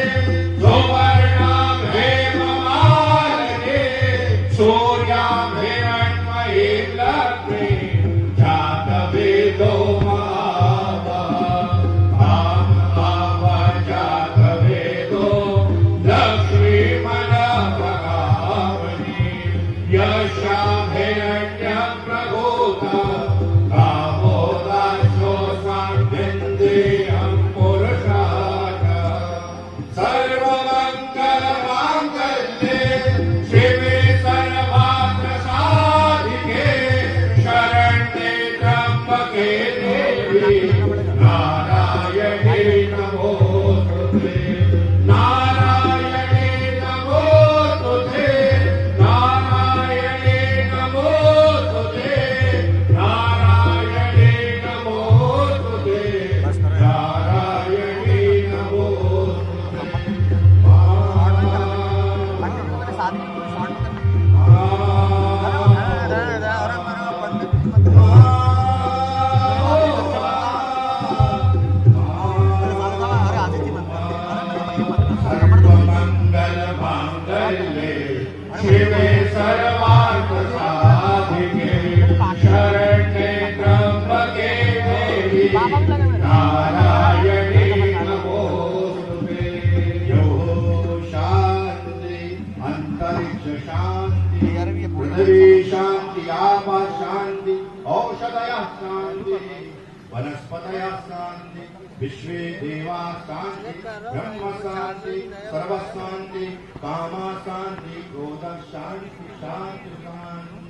सुवर्णां हेममालिनीं सूर्यां हिरण्मयीं लक्ष्मीं जातवेदो जातवेदो लक्ष्मीमनपगामिनी यशां हिरण्यं प्रभूता कामोदाशो सान्निध्यं पुरुषाय सर्वमङ्गलमाङ्गल्ये शिवे सर्वार्थसाधिके शरण्ये त्र्यम्बके देवी नारायणे नमोस्तुते नारायणे नमोस्तुते नारायणे नमोस्तुते नारायणे नमोस्तुते नारायणे सर्वमङ्गलमाङ्गल्ये शिवे सर्वार्थसाधिके शरण्ये त्र्यम्बके देवी नारायणे नमोस्तुते यो शान्ति अंतरिक्ष शान्ति पृथ्वी शान्ति आपः शान्ति औषधयः शान्ति वनस्पतयः शान्ति विश्वे देवा शांति ब्रह्म शांति सर्व शांति कामा शांति क्रोध शांति शांति शांति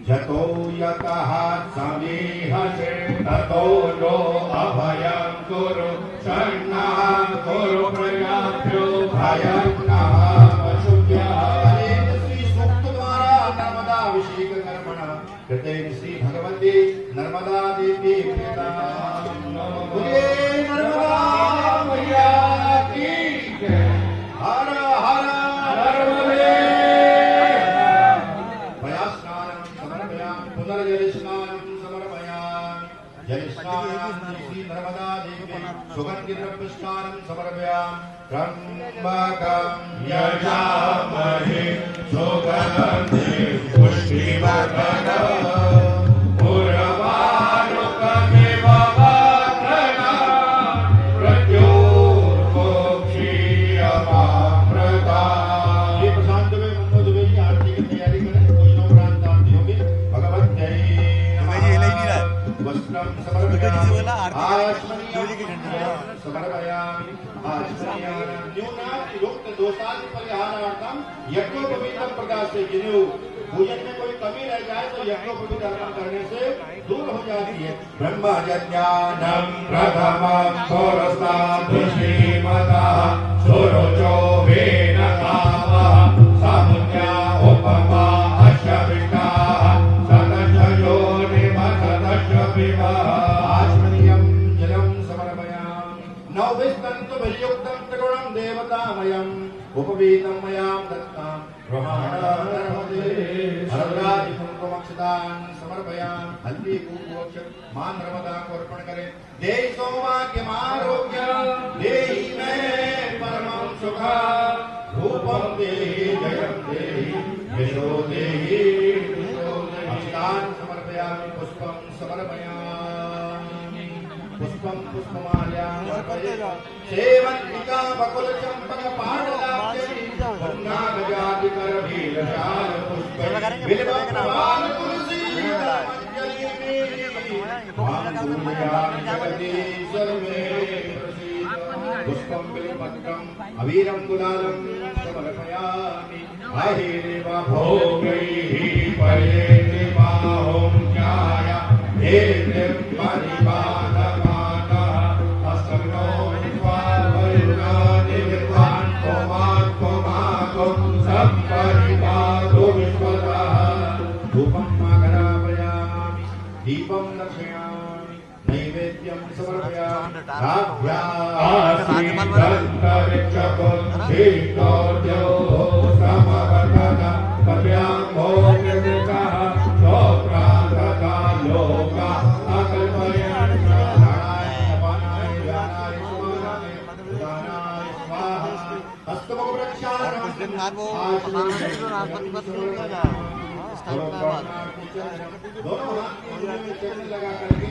जतो यतः समीहसे ततो नो अभयं कुरु शरणं कुरु प्रयाभ्यो भयं न पशुभ्यः। श्री सूक्त द्वारा नर्मदा अभिषेक कर्मणः कृतेन श्री भगवती नर्मदा देवी बोलिए नर्मदा मैया की जय। हर हर नर्मदे। भयास्नानं समर्पयामि पुनर्जलस्नानं समर्पयामि जलस्नानं श्री नर्मदा देवी सुगन्धिद्रव्यस्नानं समर्पयामि त्र्यम्बकं यजामहे सुगन्धिं पुष्टिवर्धनम् यज्ञोपवीतं प्रकाश से पूजन में कोई कमी रह जाए तो यज्ञोपवीत अर्पण करने से दूर हो जाती है। ब्रह्मज्ञानं प्रथमं पुरस्तादृष्टिमतः सुरुचो वेन कामः समुद्या उपमा अश्वविष्टाः सदशयो निमसदश विवः। आचमनीयं जलं समर्पयामि नवविस्तन्तु वियुक्तं त्रिगुणं देवतामयम् उपवीतं मयां दत्तां समर्पयामि। हल्दी कुंकुमोक्षत मां नर्मदा को अर्पण करें। देहि सौभाग्यमारोग्य देहि मे परमं सुखं रूपं देहि जयं देहि यशो देहि अक्षतान् समर्पयामि। पुष्पं समर्पयामि। पुष्पं पुष्पमाल्यां सेवन्तिका बकुल चंपक पाटलाक्षी नागजाति कर भीलशाल पुष्प बिल्वप्रवाल तुलसी अंजलि मांगुल्यानि जगदीश्वर मे प्रसीद। पुष्पं बिल्वपत्रं अवीरं गुलालं समर्पयामि। अहिरिव भोगैः परेति बाहुं ध्याय हेतिं परिपालमानः अस्मनो स्वावरुणानि विद्वान् कोमात्ममागुं सम्परिपातु विश्वतः। धूपं माघरापयामि दीपं दर्शयामि नैवेद्यं समर्पयामि। राभ्यान्तरिक्षपुच्छिष्टोद्यो समवर्तत पद्भ्यां भोगनिर्मितः स्तोत्रान्तता लोका अकल्पयन् प्राणाय अपानाय व्यानाय समानाय उदानाय स्वाहा। हस्तमुख प्रक्षालनम् दोनों हाथ में चरण लगा करके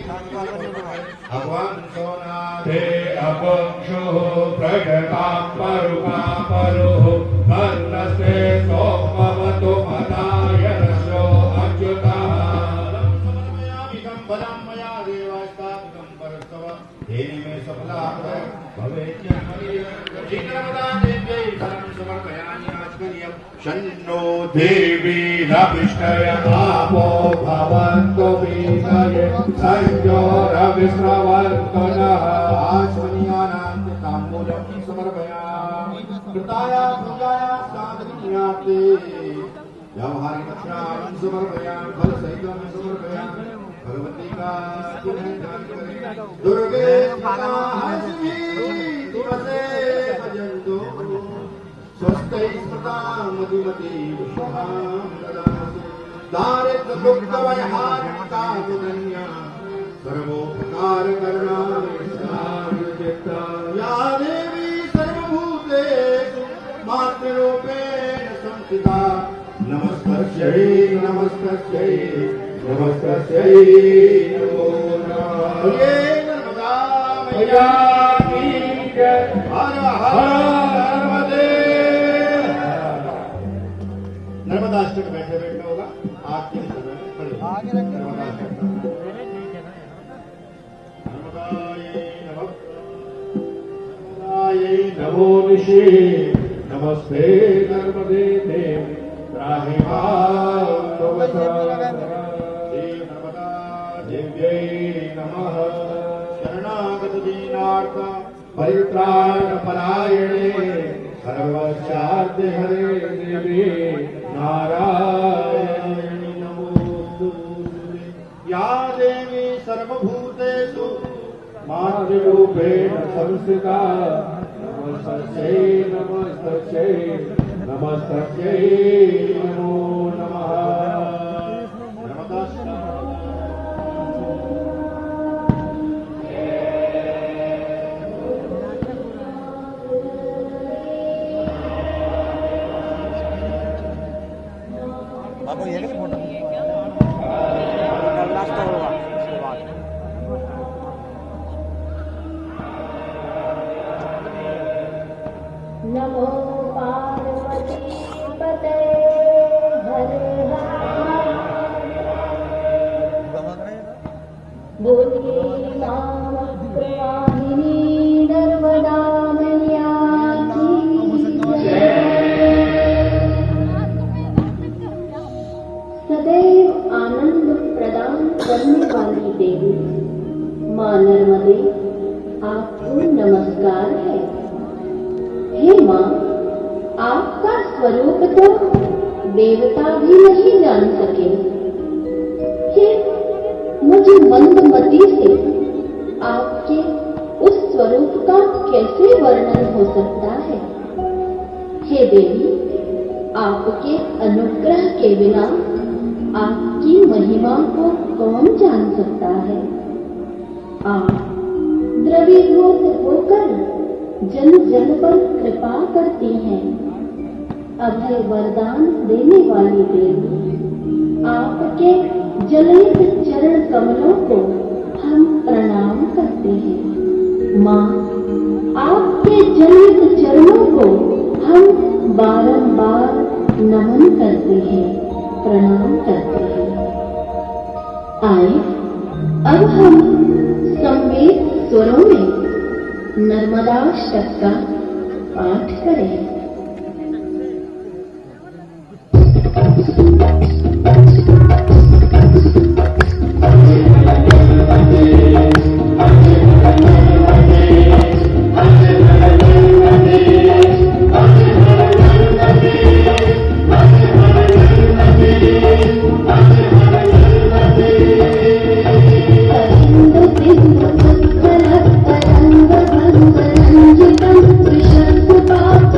भगवान सोनाथे अपक्षुः प्रजतां परुका परुः कर्णस्ते सोमवतु मदाय रसो अच्युतः। बलं मया देवास्तापितं परस्तव तेनि मे सफला भवेत् श्री नर्मदा देव्यै फलं समर्पयामि। आचमनीयं शन्नो देवी रविष्टय आपो भवन्तु वीतये संयोरविस्रवन्तु नः। आचमनीयानां ताम्बूलं समर्पयामि। कृताया पूजाया साधनीयाते व्यावहारिक दक्षिणां समर्पयामि। फलसहितं समर्पयामि। भगवती का ध्यान करें। दुर्गे महाहस्ती दिवसे भजन्तु स्वस्ति स्मृता मधुमती विश्वां ददातु। दारिद्र्य दुःख वैहारिका सुधन्या सर्वोपकार करुणानिधिता या देवी सर्वभूतेषु मातृरूपेण संस्थिता नमस्तस्यै नमस्तस्यै नमस्तस्यै नमो नमः। बोलिए नर्मदा मैया की जय। हर हर नर्मदे। नर्मदा अष्टक बैठे बैठे होगा आरती के समय में पढ़िए नर्मदा अष्टक। निशि नमस्ते नर्मदे देवी त्राहि मां तव श्री नर्मदा देव्यै नमः। शरणागत दीनार्थ परित्राण परायणे सर्वस्याद्य हरे देवी नारायणी नमोस्तुते। या देवी सर्वभूतेषु मातृरूपेण संस्थिता नमस्तस्यै नमस्तस्यै नमस्तस्यै नमो नमः। नर्मदा बाबू ये क्या फोटो लास्ट होगा उसके बाद नमो पार्वती पते हरे बोलिए वाहिनी नर्मदा मैया की सदैव आनंद प्रदान करने वाली देवी मां नर्मदे आपको नमस्कार है। हे मां, आपका स्वरूप तो देवता भी नहीं जान सके। फिर मुझ मंदमती से आपके उस स्वरूप का कैसे वर्णन हो सकता है। हे देवी, आपके अनुग्रह के बिना आपकी महिमा को कौन जान सकता है। आप द्रवीभूत होकर जन जन पर कृपा करती हैं। अभय वरदान देने वाली देवी, आपके जलित चरण कमलों को हम प्रणाम करते हैं। माँ, आपके जलित चरणों को हम बारंबार नमन करते हैं, प्रणाम करते हैं। आए अब हम संवेद स्वरों में नर्मदाष्टक का पाठ करें। तरंग भंग रंजितम विशुद्ध पाप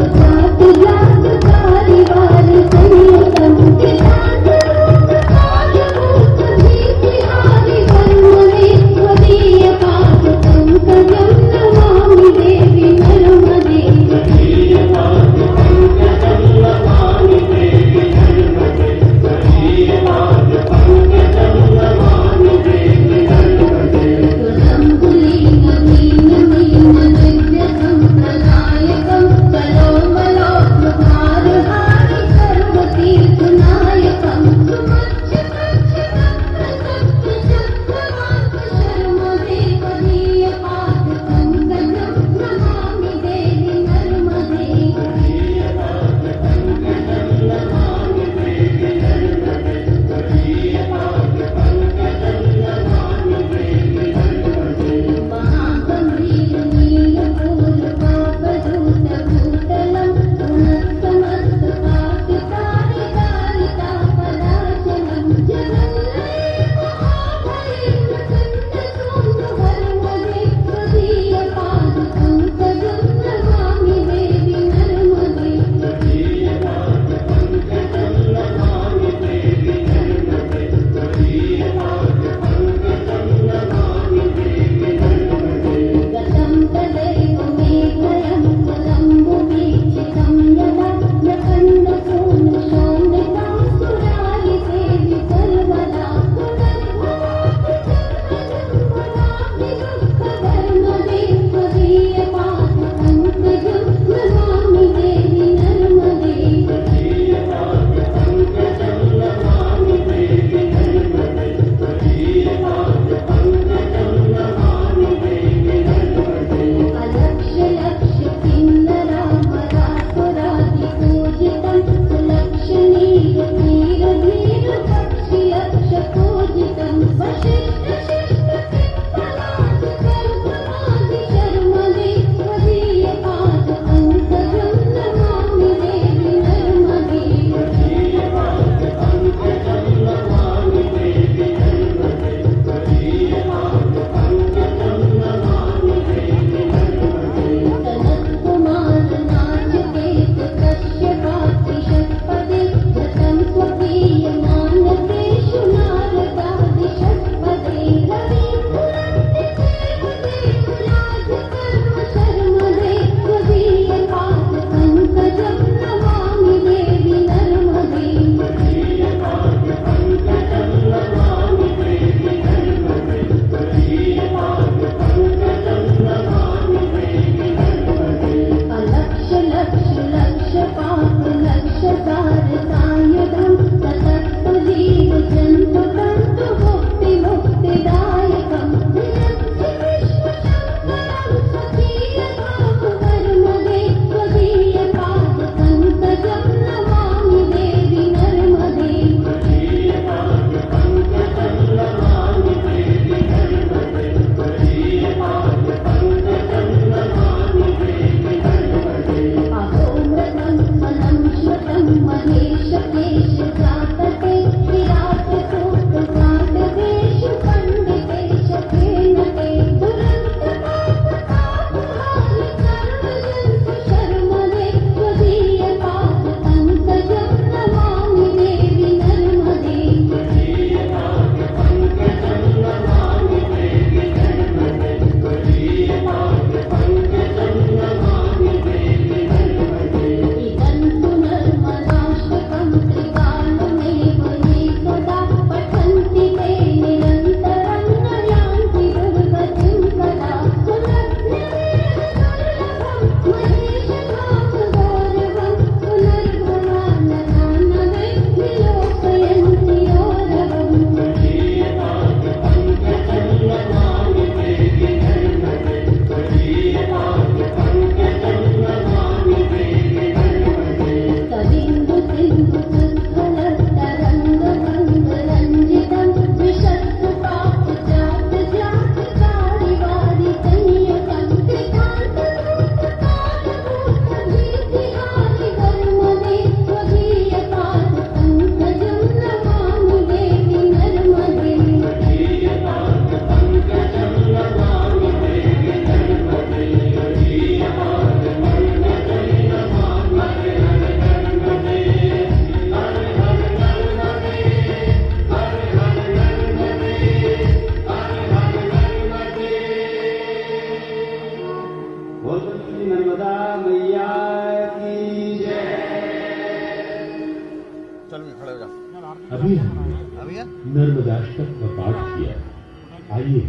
अभी हमने नर्मदाष्टक का पाठ किया। आइए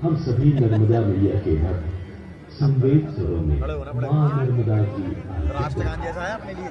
हम सभी नर्मदा मैया के भक्त संवेद स्वरों में मां नर्मदा की राष्ट्रगान जैसा है अपने लिए।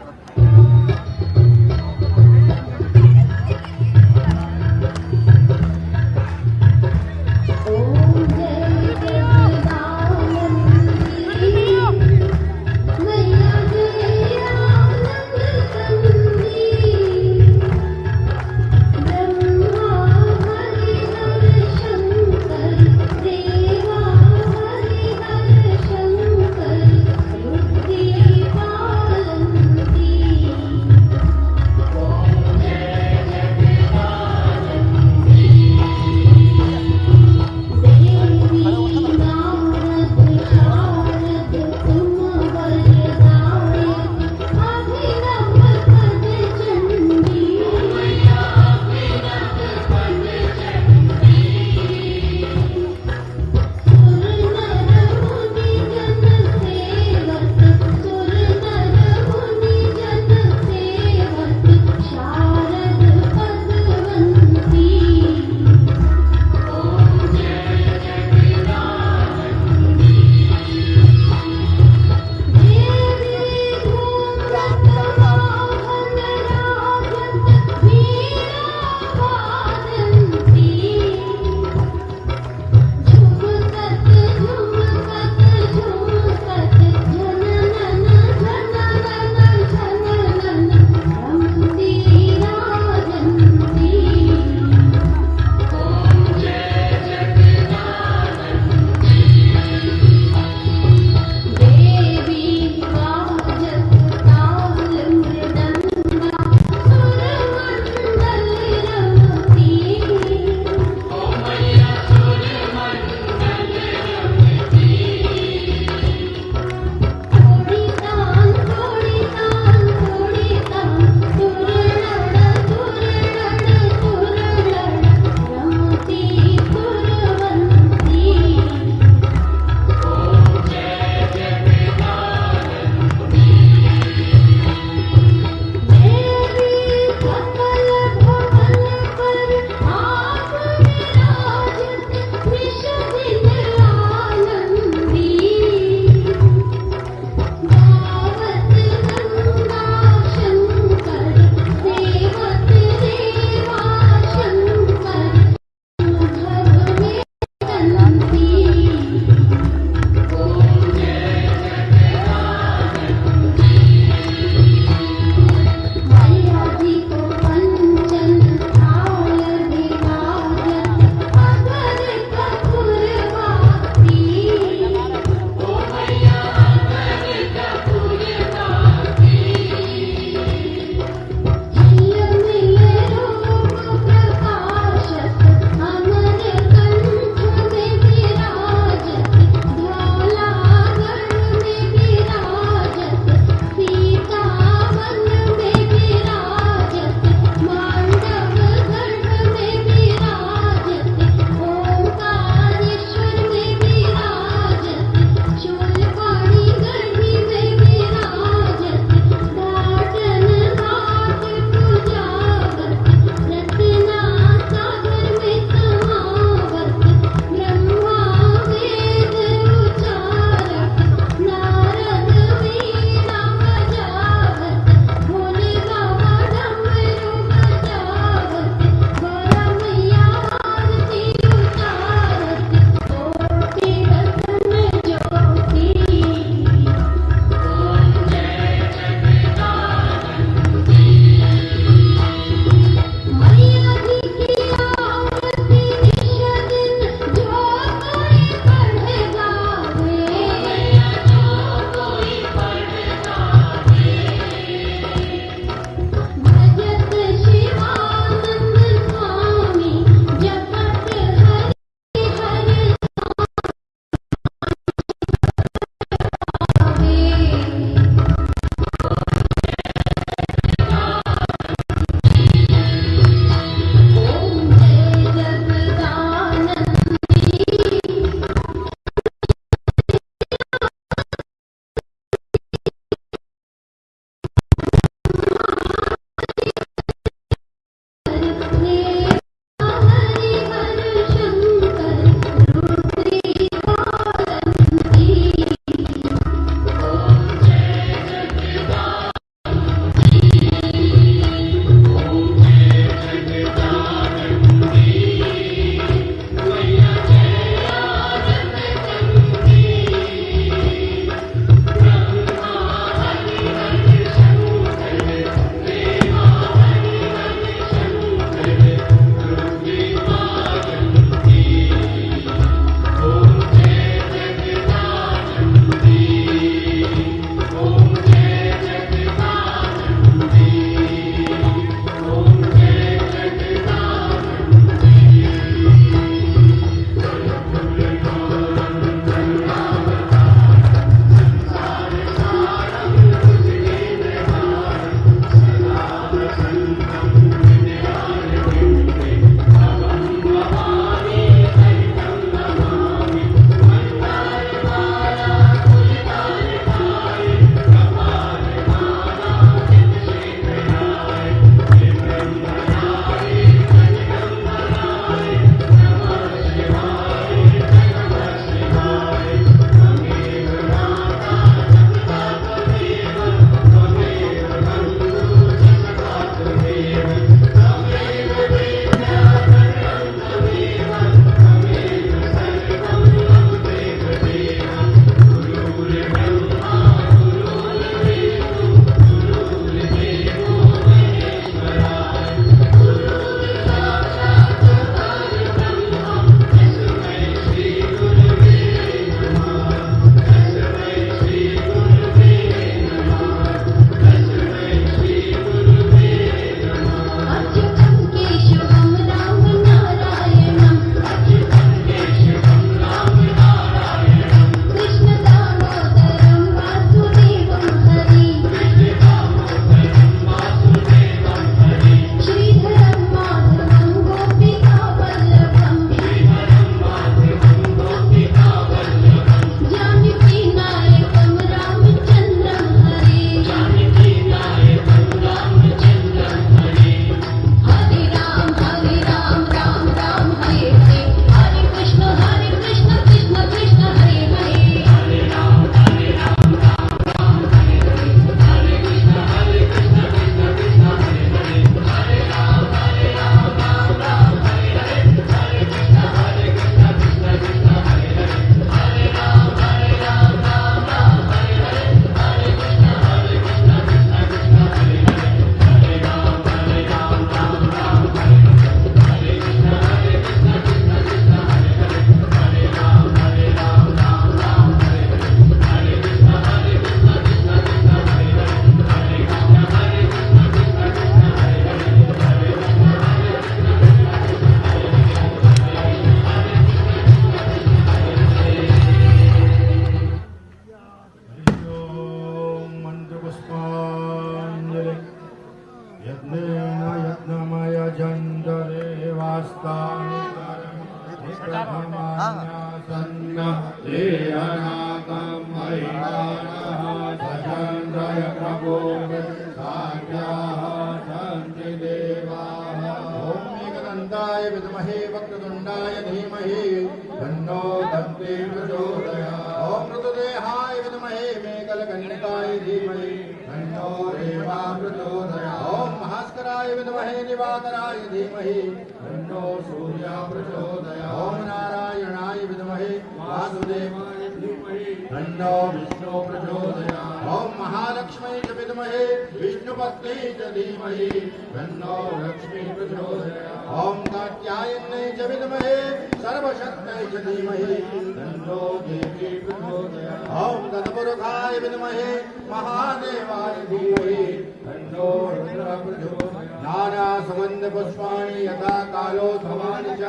मेघदन्ताय विद्महे वक्रतुण्डाय धीमहि तन्नो दन्ति प्रचोदयात्। ॐ मृतदेहाय विद्महे मेघलकन्निकाय धीमहि तन्नो देवा प्रचोदयात्। ॐ भास्कराय विद्महे दिवाकराय धीमहि तन्नो सूर्यः प्रचोदयात्। ॐ नारायणाय विद्महे वासुदेवाय धीमहि तन्नो विष्णु प्रचोदयात्। ॐ महालक्ष्मी च विद्महे विष्णुपत्नी च धीमहि तन्नो लक्ष्मी प्रचोदयात्। ॐ कात्यायन्यै च विद्महे सर्वशक्त्यै च धीमहि तन्नो देवी प्रचोदयात्। ॐ तत्पुरुषाय विद्महे महादेवाय धीमहि तन्नो रुद्रः प्रचोदयात्। नाना सुगन्ध पुष्पाणि यथा कालो धवानि च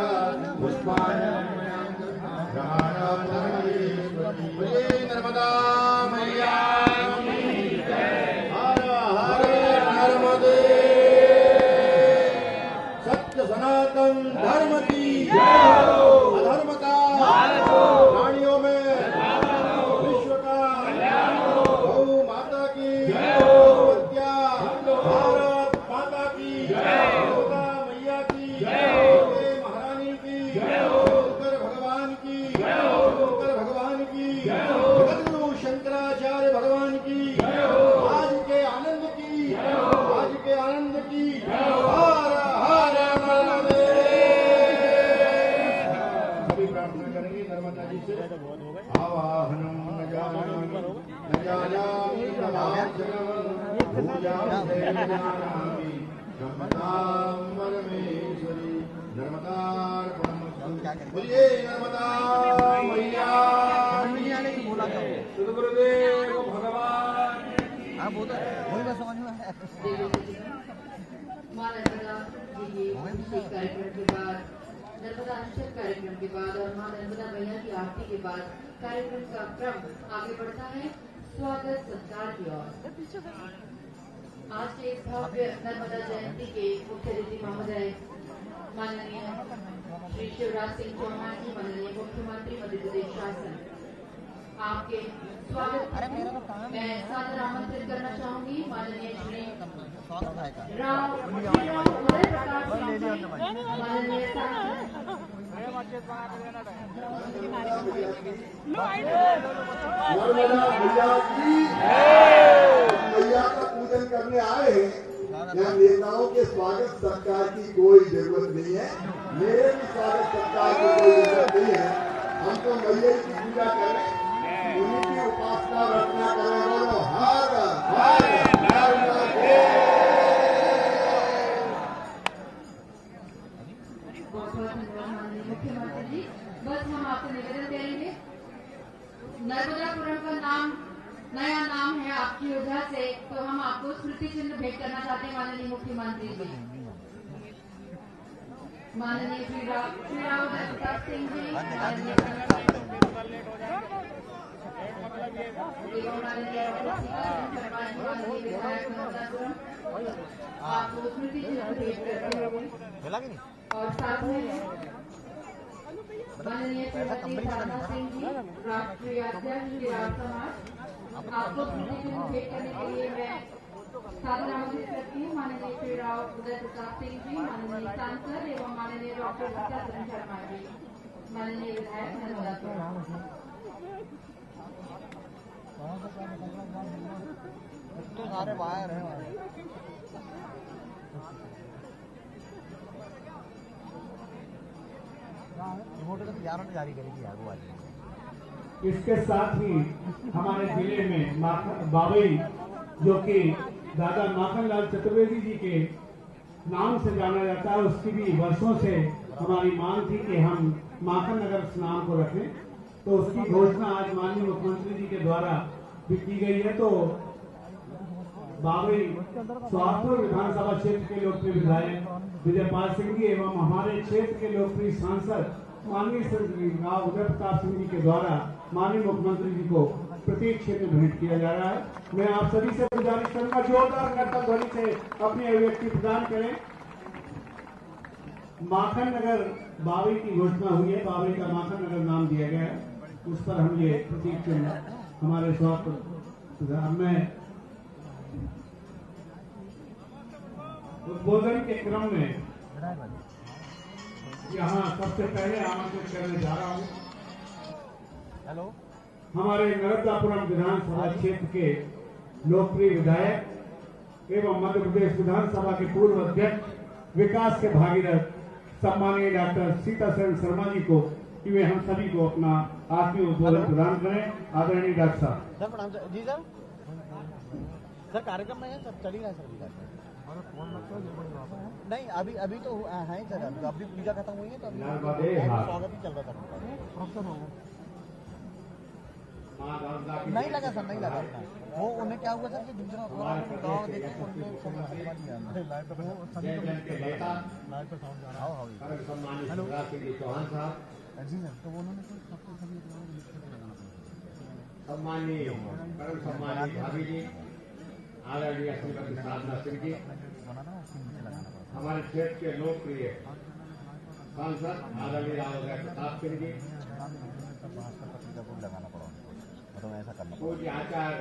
पुष्पाणि नर्मदा मैया हर हर नर्मदे। सत्य सनातन धर्म की अधर्मता प्राणियों में विश्व का गौ माता की हत्या भारत माता की दुर्गा मैया की महारानी की शंकर भगवान की जगद्गुरु शंकराचार्य भगवान की आज के आनंद की हर हर नर्मदे। सभी प्रार्थना करेंगे नर्मदा जी से। आवाहनम न जानामि नर्मदां परमेश्वरी नर्मदार्पणमस्तु। बोलिए नर्मदा मैया सद्गुरुदेव भगवान। माँ नर्मदा जी के अभिषेक कार्यक्रम के बाद, नर्मदा अभिषेक कार्यक्रम के बाद और माँ नर्मदा मैया की आरती के बाद कार्यक्रम का क्रम आगे बढ़ता है स्वागत सत्कार की ओर। आज के इस भव्य नर्मदा जयंती के मुख्य अतिथि महोदय माननीय श्री शिवराज सिंह चौहान जी, माननीय मुख्यमंत्री मध्य प्रदेश शासन, आपके स्वागत मैं सादर आमंत्रित करना चाहूंगी माननीय श्री राव उदय प्रकाश जी, माननीय मैया का पूजन करने आए हैं। यहाँ नेताओं के स्वागत सत्कार की कोई जरूरत नहीं है, मेरे भी स्वागत सत्कार की कोई जरूरत नहीं है। हमको मैया की पूजा करें, उन्हीं की उपासना रचना करें। बोलो हर हर नर्मदे। बहुत बहुत धन्यवाद माननीय मुख्यमंत्री जी। बस हम आपसे निवेदन करेंगे, नर्मदापुरम का नया नाम है आपकी वजह से, तो हम आपको स्मृति चिन्ह भेंट करना चाहते हैं माननीय मुख्यमंत्री जी। माननीय श्री राव प्रताप सिंह जी, माननीय विधायक नर्मदापुरम आपको स्मृति चिन्ह भेंट करते हैं। और साथ में माननीय श्रीमती साधना सिंह जी, राष्ट्रीय अध्यक्ष श्री राव समाज, आपको स्मृति चिन्ह भेंट करने के लिए मैं सादर आमंत्रित करती हूँ माननीय श्री राव उदय प्रताप सिंह जी, माननीय सांसद एवं माननीय डॉक्टर सत्यचरण शर्मा जी, माननीय विधायक नर्मदापुरम। तो सारे बाहर हैं। जारी करेगी आगू वाली। इसके साथ ही हमारे जिले में बाबई, जो कि दादा माखनलाल चतुर्वेदी जी के नाम से जाना जाता है, उसकी भी वर्षों से हमारी मांग थी कि हम माखन नगर इस नाम को रखें। तो उसकी घोषणा आज माननीय मुख्यमंत्री जी के द्वारा भी की गई है। तो बाबई सोहागपुर विधानसभा क्षेत्र के लोकप्रिय विधायक विजयपाल सिंह जी एवं हमारे क्षेत्र के लोकप्रिय सांसद माननीय श्री राव उदय प्रताप सिंह जी के द्वारा माननीय मुख्यमंत्री जी को प्रतीक चिन्ह भेंट किया जा रहा है। मैं आप सभी से गुजारिश करूंगा, जोरदार करतल ध्वनि से अपनी अभिव्यक्ति प्रदान करें। माखन नगर बाबई की घोषणा हुई है, बाबई का माखन नगर नाम दिया गया है, उस पर हम ये प्रतीक चिन्ह हमारे स्वास्थ्य में उद्बोधन के क्रम में यहाँ सबसे पहले आमंत्रित करने जा रहा हूँ हेलो हमारे नर्मदापुरम विधानसभा क्षेत्र के लोकप्रिय विधायक एवं मध्य प्रदेश विधानसभा के पूर्व अध्यक्ष विकास के भागीरथ सम्मानीय डॉक्टर सीतासरन शर्मा जी को कि वे हम सभी को अपना आत्मीय उद्बोधन प्रदान करें। आदरणीय डॉक्टर साहब। सर प्रणाम सर। जी सर। सर कार्यक्रम में है सर, चली रहा है सर। नहीं अभी तो है सर, अभी पूजा खत्म हुई है तो अभी स्वागत ही चल रहा था। नहीं लगा सर, नहीं लगा वो उन्हें क्या हुआ सर कि दूसरा गाँव देखे चौहान साहब, तो उन्होंने सम्मानीय परम सम्मानीय भाभी जी, आदरणीय श्रीमती साधना सिंह जी, हमारे क्षेत्र के लोकप्रिय सांसद आदरणीय राव प्रताप सिंह जी, पूज्य आचार्य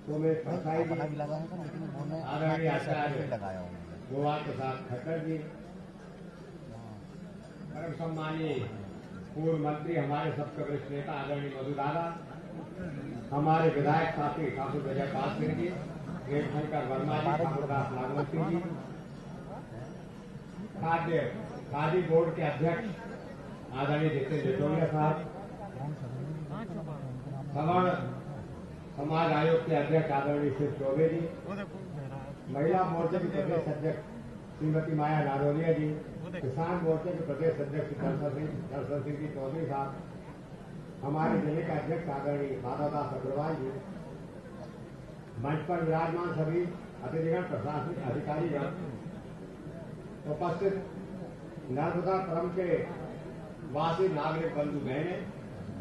सोमेश परसाई जी, आदरणीय आचार्य गोपाल प्रसाद खट्टर जी, परम सम्मानीय पूर्व मंत्री हमारे सबके वरिष्ठ नेता आदरणीय मधु दादा, हमारे विधायक साथी ठाकुर विजयपाल सिंह जी, हेमशंकर वर्मा जी, ठाकुरदास नागवत सिंह जी, खादी बोर्ड के अध्यक्ष आदरणीय जितेंद्र जेटोलिया साहब, सवर्ण समाज आयोग के अध्यक्ष आदरणीय शिव चौबे जी, महिला मोर्चे के प्रदेश अध्यक्ष श्रीमती माया नारोलिया जी, किसान मोर्चे के प्रदेश अध्यक्ष दर्शन सिंह जी चौधरी साहब, हमारे जिले के अध्यक्ष आदरणीय माधवदास अग्रवाल जी, मंच पर विराजमान सभी अतिथिगण, प्रशासनिक अधिकारीगण, उपस्थित नर्मदापुरम के वासी नागरिक बंधु बहने,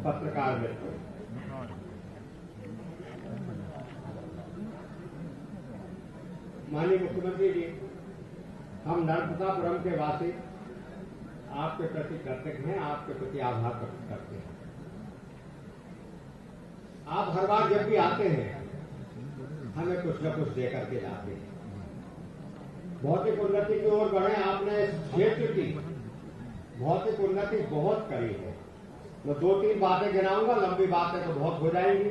पत्रकार मित्र, माननीय मुख्यमंत्री जी, हम नर्मदापुरम के वासी आपके प्रति कृतज्ञ हैं, आपके प्रति आभार व्यक्त करते हैं। आप हर बार जब भी आते हैं हमें कुछ न कुछ देकर के जाते हैं। भौतिक उन्नति की ओर बढ़े, आपने इस क्षेत्र की भौतिक उन्नति बहुत करी है। मैं 2-3 बातें गिनाऊंगा, लंबी बातें तो बहुत हो जाएंगी।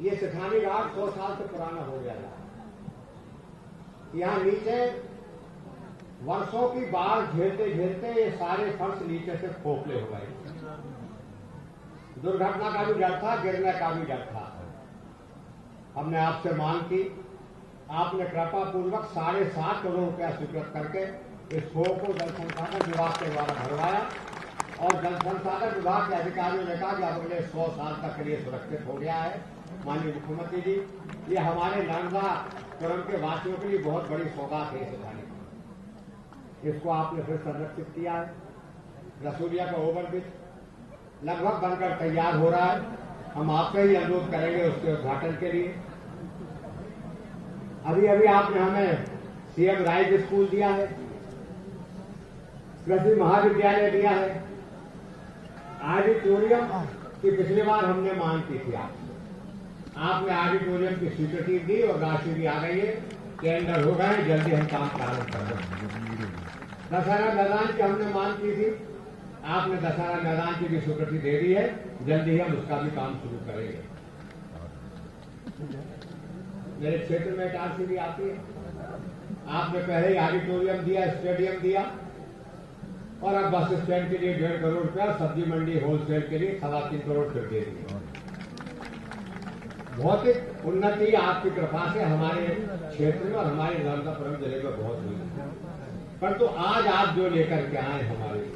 ये सिखानी घाट 100 साल से पुराना हो गया था। यहाँ नीचे वर्षों की बाढ़ झेलते झेलते ये सारे फर्श नीचे से खोखले हो गए। दुर्घटना का भी डर था, गिरने का भी डर था। हमने आपसे मांग की, आपने कृपा पूर्वक 7.5 करोड़ रुपया स्वीकृत करके इस खो को जल संसाधन विभाग के द्वारा भरवाया और जल संसाधन विभाग के अधिकारियों ने कहा कि अब अगले 100 साल तक के लिए सुरक्षित हो गया है। माननीय मुख्यमंत्री जी, ये हमारे नर्मदापुरम के वासियों के लिए बहुत बड़ी सौगात है। इसको आपने फिर संरक्षित किया है। रसूलिया का ओवरब्रिज लगभग बनकर तैयार हो रहा है। हम आपसे ही अनुरोध करेंगे उसके उद्घाटन के लिए। अभी अभी आपने हमें सीएम राइज स्कूल दिया है, कृषि महाविद्यालय दिया है, ऑडिटोरियम की पिछली बार हमने मांग की थी आपने ऑडिटोरियम की स्वीकृति दी और राशि भी आ गई है, टेंडर हो गए, जल्दी हम काम प्रारंभ कर देंगे। दशहरा मैदान की हमने मांग की थी, आपने दशहरा मैदान की भी स्वीकृति दे दी है, जल्दी ही हम उसका भी काम शुरू करेंगे। मेरे क्षेत्र में एक आरसी भी आती है, आपने पहले ही ऑडिटोरियम दिया, स्टेडियम दिया और अब बस स्टैंड के लिए 1.5 करोड़ रुपया, सब्जी मंडी होलसेल के लिए 3.25 करोड़ फिर दे दिए। भौतिक उन्नति आपकी कृपा से हमारे क्षेत्र में और हमारे नर्मदापुरम जिले में बहुत हुई है। परंतु आज आप जो लेकर के आए हमारे लिए,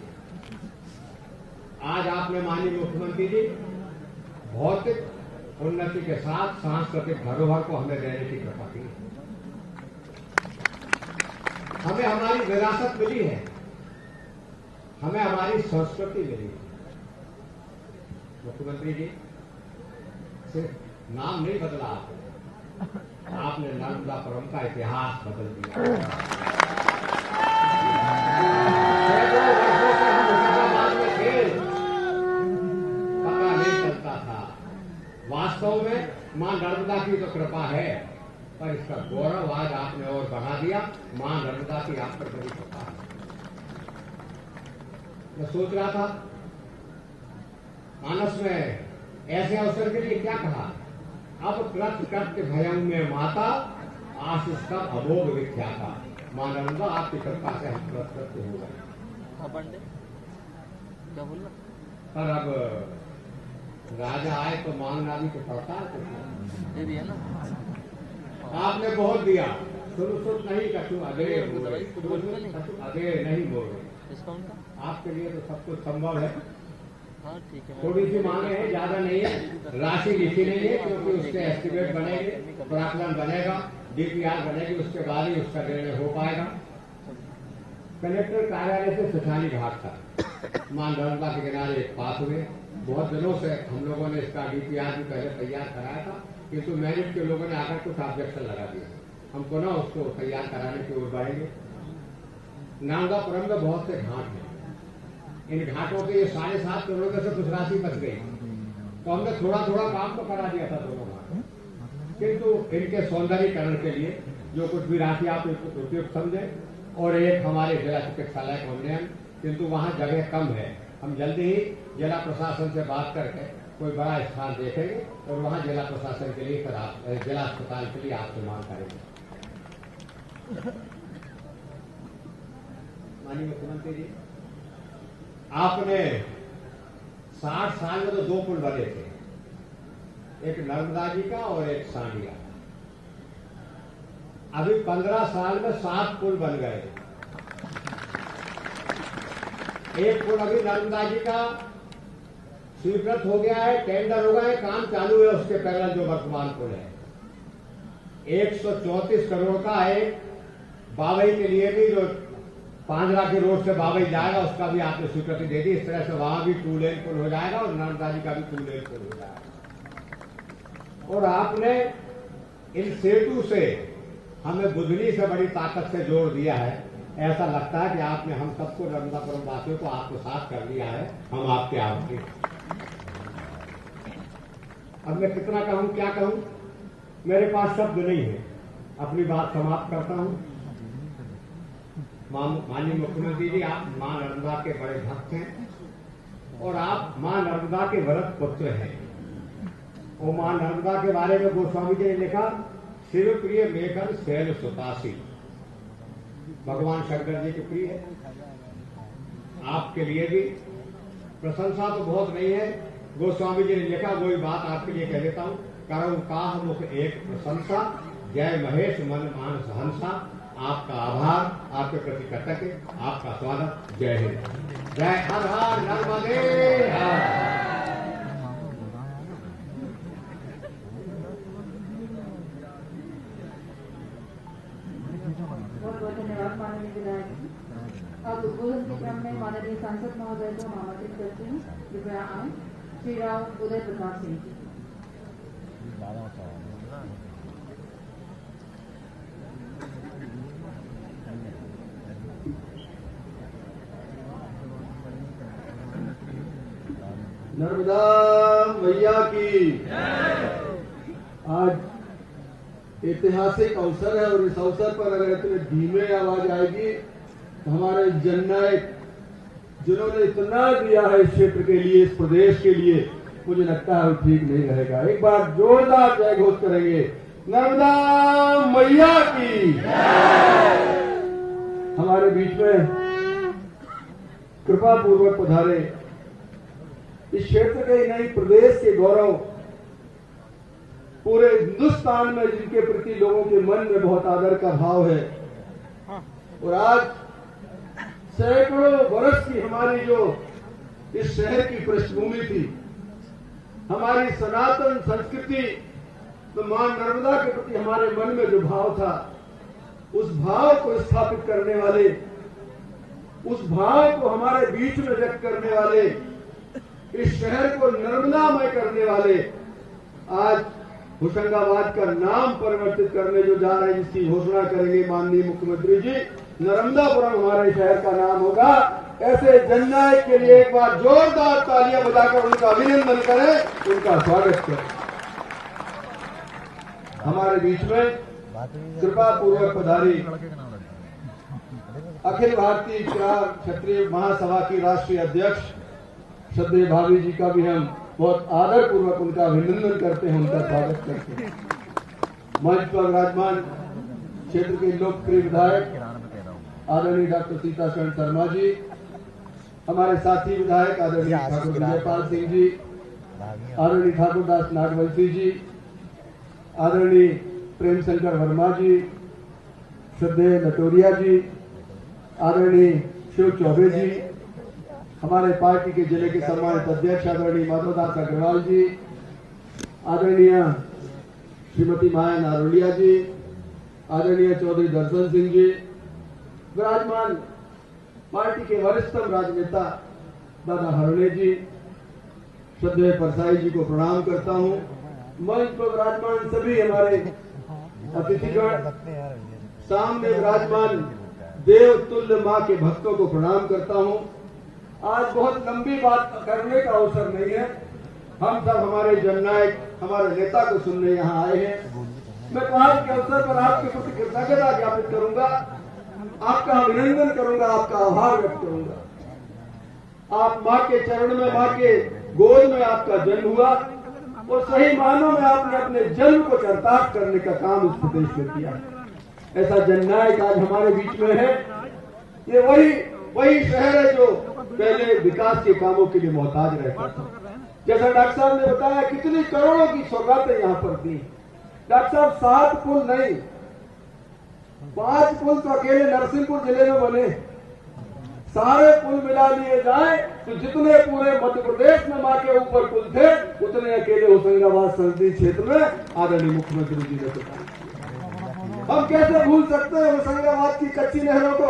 आज आपने माननीय मुख्यमंत्री जी भौतिक उन्नति के साथ सांस्कृतिक धरोहर को हमें देने की कृपा की। हमें हमारी विरासत मिली है, हमें हमारी संस्कृति मिली है। मुख्यमंत्री जी, सिर्फ नाम नहीं बदला आपने नर्मदापुरम का इतिहास बदल दिया। पता नहीं चलता था। वास्तव में मां नर्मदा की तो कृपा है पर इसका गौरव आज आपने और बढ़ा दिया। मां नर्मदा की आप पर बड़ी कृपा है। मैं सोच रहा था मानस में ऐसे अवसर के लिए क्या कहा, अब कृत कृत्य भयं में माता आशीष का अभोग विख्याता। मां नर्मदा आपकी कृपा से हम कृत कृत्य हो गए। पर अब राजा आए तो मांगना भी तो पड़ता है। दिया ना आपने बहुत दिया, सुन नहीं कछु अधे नहीं बोलो। आपके लिए तो सब कुछ संभव है। थोड़ी सी मांगे हैं, ज्यादा नहीं है, राशि लिखी नहीं है, क्योंकि उसके एस्टिमेट बनेंगे, प्राकलन बनेगा, डीपीआर बनेगी, उसके बाद ही उसका निर्णय हो पाएगा। कलेक्टर कार्यालय से सुखानी घाट तक मां नर्मदा के किनारे एक पाथवे, बहुत दिनों से हम लोगों ने इसका डीपीआर भी पहले तैयार कराया था, किंतु मैरिट के लोगों ने आकर कुछ ऑब्जेक्शन लगा दिया। हम पुनः उसको तैयार कराने की ओर बढ़ेंगे। नांगापुरम में बहुत से घाट हैं, इन घाटों के 7.5 करोड़ में से कुछ राशि बच गई, तो हमने थोड़ा थोड़ा काम तो करा दिया था दोनों घाट, किंतु इनके सौंदर्यीकरण के लिए जो कुछ भी राशि आप उपयुक्त समझे, और एक हमारे जिला चिकित्सालय का उन्नयन, किंतु वहाँ जगह कम है। हम जल्दी ही जिला प्रशासन से बात करके कोई बड़ा स्थान देखेंगे और वहाँ जिला प्रशासन के लिए जिला अस्पताल के लिए आपसे मांग करेंगे। माननीय मुख्यमंत्री जी, आपने 60 साल में तो 2 पुल बने थे, एक नर्मदा जी का और एक सांडिया। अभी 15 साल में 7 पुल बन गए। एक पुल अभी नर्मदा जी का स्वीकृत हो गया है, टेंडर हो गया है, काम चालू है उसके पहले जो वर्तमान पुल है। 134 करोड़ का है। बावई के लिए भी जो 5 लाख के रोड से बावई जाएगा उसका भी आपने स्वीकृति दे दी। इस तरह से वहां भी 2 लेन पुल हो जाएगा और नर्मदा जी का भी 2 लेन पुल हो जाएगा। और आपने इन सेतु से हमें बुधनी से बड़ी ताकत से जोड़ दिया है। ऐसा लगता है कि आपने हम सबको, नर्मदापुरम वासियों को आपको साथ कर लिया है। हम आपके आभारी। अब मैं कितना कहूं, क्या कहूं, मेरे पास शब्द नहीं है। अपनी बात समाप्त करता हूं। माननीय मुख्यमंत्री जी, आप मां नर्मदा के बड़े भक्त हैं और आप मां नर्मदा के वरद पुत्र हैं। और मां नर्मदा के बारे में गोस्वामी जी ने लिखा, शिव प्रिय मेघर शैल सुतासी। भगवान शंकर जी के प्रिय है। आपके लिए भी प्रशंसा तो बहुत नहीं है। गोस्वामी जी ने लिखा, वही बात आपके लिए कह देता हूं। करम काह मुख एक प्रशंसा, जय महेश मन मानस हंसा। आपका आभार, आपके प्रति कृतज्ञ, आपका स्वागत। जय हिंद, जय हर हर नर्मदे हर। बहुत बहुत धन्यवाद माननीय विधायक जी। अब उद्बोधन के क्रम में माननीय सांसद महोदय को हम आमंत्रित करते हैं। कृपया आए। श्री राव उदय प्रताप सिंह जी। नर्मदा मैया की आज ऐतिहासिक अवसर है और इस अवसर पर अगर इतने धीमे आवाज आएगी तो हमारे जननायक जिन्होंने इतना दिया है इस क्षेत्र के लिए, इस प्रदेश के लिए, मुझे लगता है वो ठीक नहीं रहेगा। एक बार जोरदार जय घोष करेंगे, नर्मदा मैया की। हमारे बीच में कृपा पूर्वक पधारे इस क्षेत्र के नहीं प्रदेश के गौरव, पूरे हिंदुस्तान में जिनके प्रति लोगों के मन में बहुत आदर का भाव है। और आज सैकड़ों वर्ष की हमारी जो इस शहर की पृष्ठभूमि थी, हमारी सनातन संस्कृति, तो मां नर्मदा के प्रति हमारे मन में जो भाव था, उस भाव को स्थापित करने वाले, उस भाव को हमारे बीच में व्यक्त करने वाले, इस शहर को नर्मदामय करने वाले, आज होशंगाबाद का नाम परिवर्तित करने जो जा रहे हैं, जिसकी घोषणा करेंगे माननीय मुख्यमंत्री जी, नर्मदापुरम हमारे शहर का नाम होगा। ऐसे जननायक के लिए एक बार जोरदार तालियां बजाकर उनका अभिनंदन करें, उनका स्वागत करें। हमारे बीच में कृपा पूर्वक पधारी अखिल भारतीय क्षत्रिय महासभा की राष्ट्रीय अध्यक्ष श्रद्धेय भाभी जी का भी हम बहुत आदर पूर्वक उनका अभिनंदन करते हैं, उनका स्वागत करते हैं। मंच पर विराजमान क्षेत्र के लोकप्रिय विधायक आदरणीय डॉक्टर सीताचरण शर्मा जी, हमारे साथी विधायक आदरणीय ठाकुर विजयपाल सिंह जी, आदरणीय ठाकुर दास नागवंशी जी, आदरणीय प्रेम शंकर वर्मा जी, श्रद्धेय नटोरिया जी, आदरणीय शिव चौबे जी, हमारे पार्टी के जिले के सम्मानित अध्यक्ष आदरणीय माधवदास अग्रवाल जी, आदरणीय श्रीमती माया नारोलिया जी, आदरणीय चौधरी दर्शन सिंह जी, विराजमान पार्टी के वरिष्ठतम राजनेता दादा हरणे जी, श्रद्धेय परसाई जी को प्रणाम करता हूं। मंच पर विराजमान सभी हमारे अतिथिगण, सामने विराजमान देव तुल्य मां के भक्तों को प्रणाम करता हूं। आज बहुत लंबी बात करने का अवसर नहीं है, हम सब हमारे जननायक हमारे नेता को सुनने यहाँ आए हैं। मैं आज के अवसर पर आपके प्रति कृतज्ञता ज्ञापित करूंगा, आपका अभिनंदन करूंगा, आपका आभार व्यक्त करूंगा। आप माँ के चरण में, माँ के गोद में आपका जन्म हुआ और सही मानों में आपने अपने जन्म को चरितार्थ करने का काम इस प्रदेश में किया। ऐसा जननायक आज हमारे बीच में है। ये वही शहर है जो पहले विकास के कामों के लिए मोहताज रहता था। जैसा डॉक्टर साहब ने बताया, कितनी करोड़ों की सौगातें यहाँ पर दी। डॉक्टर साहब 7 पुल नहीं, 5 पुल तो अकेले नरसिंहपुर जिले में बने। सारे पुल मिला लिए जाए तो जितने पूरे मध्य प्रदेश में माँ के ऊपर पुल थे, उतने अकेले होशंगाबाद संसदीय क्षेत्र में आदरणीय मुख्यमंत्री जी ने बताया। हम कैसे भूल सकते हैं होशंगाबाद की कच्ची नहरों को?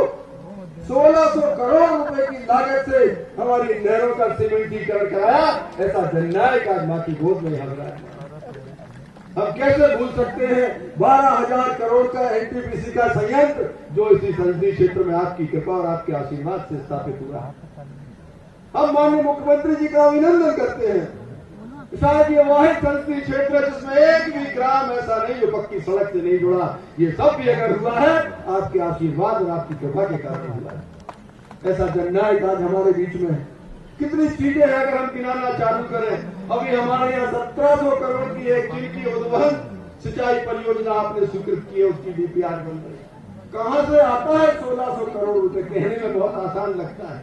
1600 करोड़ रुपए की लागत से हमारी नहरों का सीमेंटीकरण कराया। ऐसा जननायक आज माँ की गोद में यहाँ है। हम कैसे भूल सकते हैं 12,000 करोड़ का एनटीपीसी का संयंत्र जो इसी संसदीय क्षेत्र में आपकी कृपा और आपके आशीर्वाद से स्थापित हुआ। हम माननीय मुख्यमंत्री जी का अभिनंदन करते हैं। शायद ये वाहिद संसदीय क्षेत्र है जिसमें एक भी ग्राम ऐसा नहीं जो पक्की सड़क से नहीं जुड़ा। ये सब भी अगर हुआ है आपके आशीर्वाद और आपकी कृपा के कारण हुआ है। ऐसा जननायक आज हमारे बीच में है। कितनी चीजें हैं अगर हम गिनाना चालू करें। अभी हमारे यहाँ 1700 करोड़ की एक की उद्वहन सिंचाई परियोजना आपने स्वीकृत की है, उसकी डीपीआर बन रही। कहां से आता है 1600 करोड़ रुपए? कहने में बहुत आसान लगता है।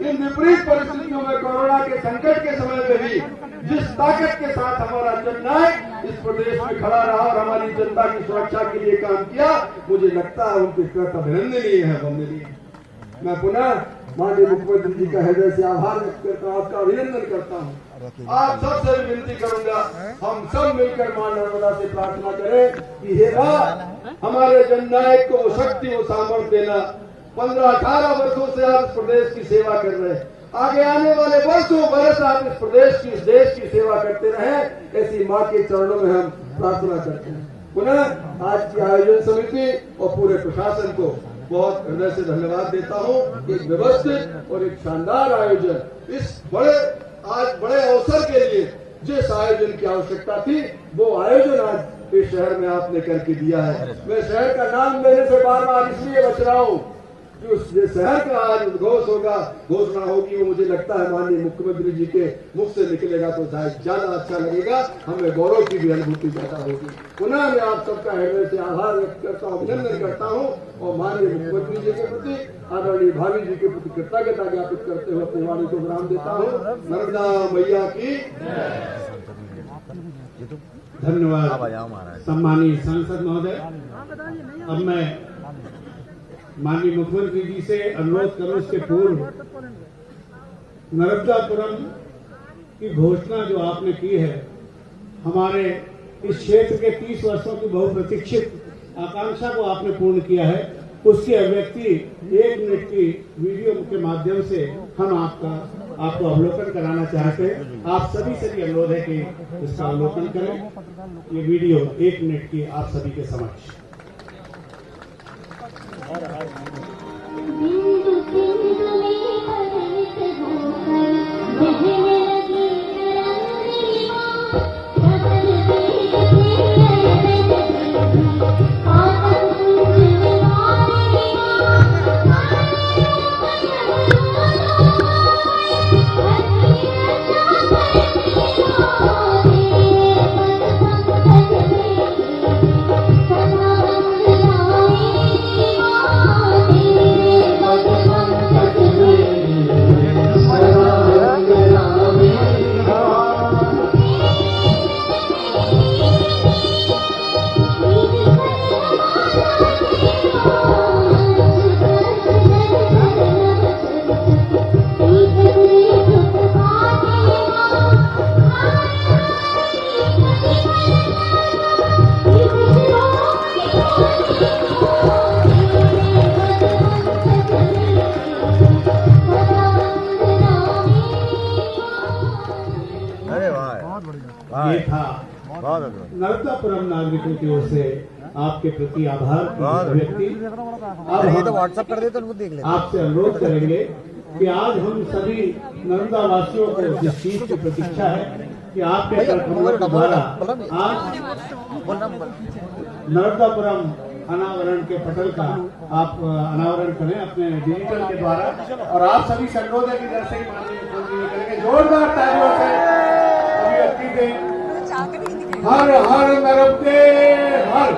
इन विपरीत परिस्थितियों में, कोरोना के संकट के समय में भी जिस ताकत के साथ हमारा जननायक इस प्रदेश में खड़ा रहा और हमारी जनता की सुरक्षा के लिए काम किया, मुझे लगता है उनके प्रति अभिनंदनीय है, वंदनीय है। मैं पुनः माननीय मुख्यमंत्री जी का हृदय से आभार व्यक्त करता हूँ, आपका अभिनंदन करता हूँ। आप सबसे भी विनती करूंगा, हम सब मिलकर मां नर्मदा से प्रार्थना करें कि हे मां, हमारे जननायक को वो शक्ति, वो सामर्थ्य देना। 15-18 वर्षों से आप इस प्रदेश की सेवा कर रहे हैं। आगे आने वाले वर्षों बरस आप इस प्रदेश की, इस देश की सेवा करते रहें। ऐसी मां के चरणों में हम प्रार्थना करते हैं। पुनः आज की आयोजन समिति और पूरे प्रशासन को बहुत हृदय से धन्यवाद देता हूँ। एक व्यवस्थित और एक शानदार आयोजन, इस बड़े अवसर के लिए जिस आयोजन की आवश्यकता थी वो आयोजन आज इस शहर में आपने करके दिया है। मैं शहर का नाम लेने से बार-बार इसलिए बच रहा हूँ कि उस शहर का आज उद्घोष होगा, घोषणा होगी, वो मुझे लगता है माननीय मुख्यमंत्री जी के मुख से निकलेगा तो शायद ज्यादा अच्छा लगेगा, हमें गौरव की भी अनुभूति ज्यादा होगी। पुनः मैं आप सबका हृदय से आभार व्यक्त करता हूँ, अभिनंदन करता हूँ और माननीय मुख्यमंत्री जी के प्रति, आदरणीय भाभी जी के प्रति कृतज्ञता ज्ञापित करते हुए अपनी वाणी को विराम देता हूँ। नर्मदा मैया की धन्यवाद। सम्मानीय सांसद महोदय, अब मैं माननीय मुख्यमंत्री जी से अनुरोध करूं इसके पूर्व नर्मदापुरम की घोषणा जो आपने की है, हमारे इस क्षेत्र के 30 वर्षों की बहुप्रतीक्षित आकांक्षा को आपने पूर्ण किया है, उसकी अभिव्यक्ति 1 मिनट की वीडियो के माध्यम से हम आपको अवलोकन कराना चाहते हैं। आप सभी से भी अनुरोध है कि इसका अवलोकन करें। ये वीडियो 1 मिनट की आप सभी के समक्ष। बिंदु बिंदु में हरित होकर बहने लगी तरंगी माँ, बदल देगी नर्मदापुरम नागरिकों की ओर से आपके प्रति आभार व्यक्ति अब ये तो व्हाट्सएप कर दे तो उनको देख ले। आपसे अनुरोध करेंगे कि आज हम सभी नर्मदा वासियों को जिस चीज की प्रतीक्षा है कि आपके कार्यक्रमों के द्वारा आज नर्मदापुरम अनावरण के पटल का आप अनावरण करें अपने डिजिटल के द्वारा, और आप सभी से अनुरोध है कि जैसे ही माननीय मुख्यमंत्री करेंगे जोरदार तालियों से अभिव्यक्ति दें। हर हर नर्मदे हर।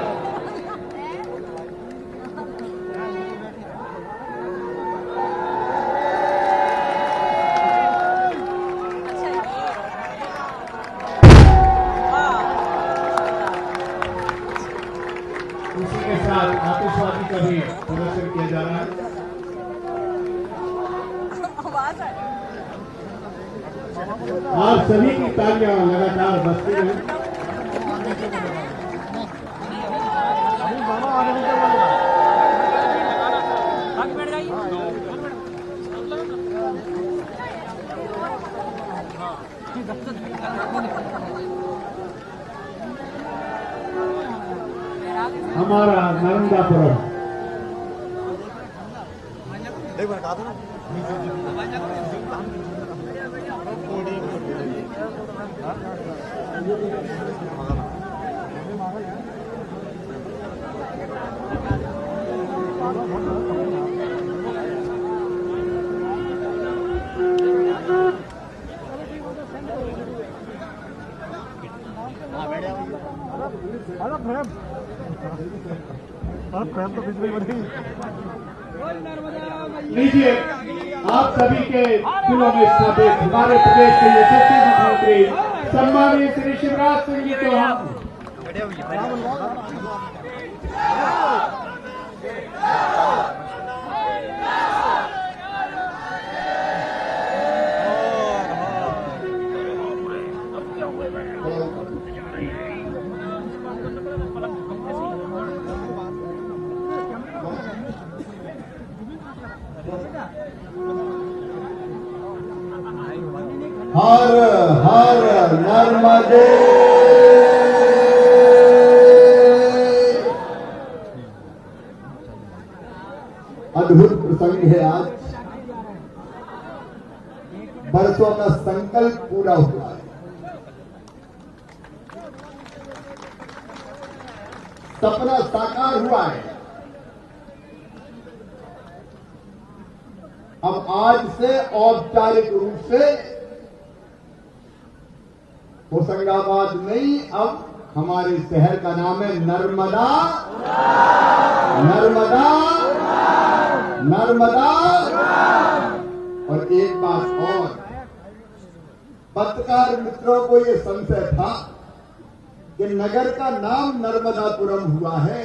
उसी के साथ आतिशबाजी का भी प्रदर्शन किया जा रहा है। आप सभी की तालियां लगातार बजती हैं। हमारा नर्मदापुरम लीजिए आप सभी के दिलों में स्थापित हमारे प्रदेश के यशस्वी मुख्यमंत्री सम्मानित श्री शिवराज सिंह जी चौहान। हर हर नर्मदे। अद्भुत प्रसंग है आज। बरसों का संकल्प पूरा हुआ है। सपना साकार हुआ है। अब आज से औपचारिक रूप से होशंगाबाद नहीं, अब हमारे शहर का नाम है नर्मदा। नर्मदा नर्मदा। और एक बात और, पत्रकार मित्रों को ये संशय था कि नगर का नाम नर्मदापुरम हुआ है,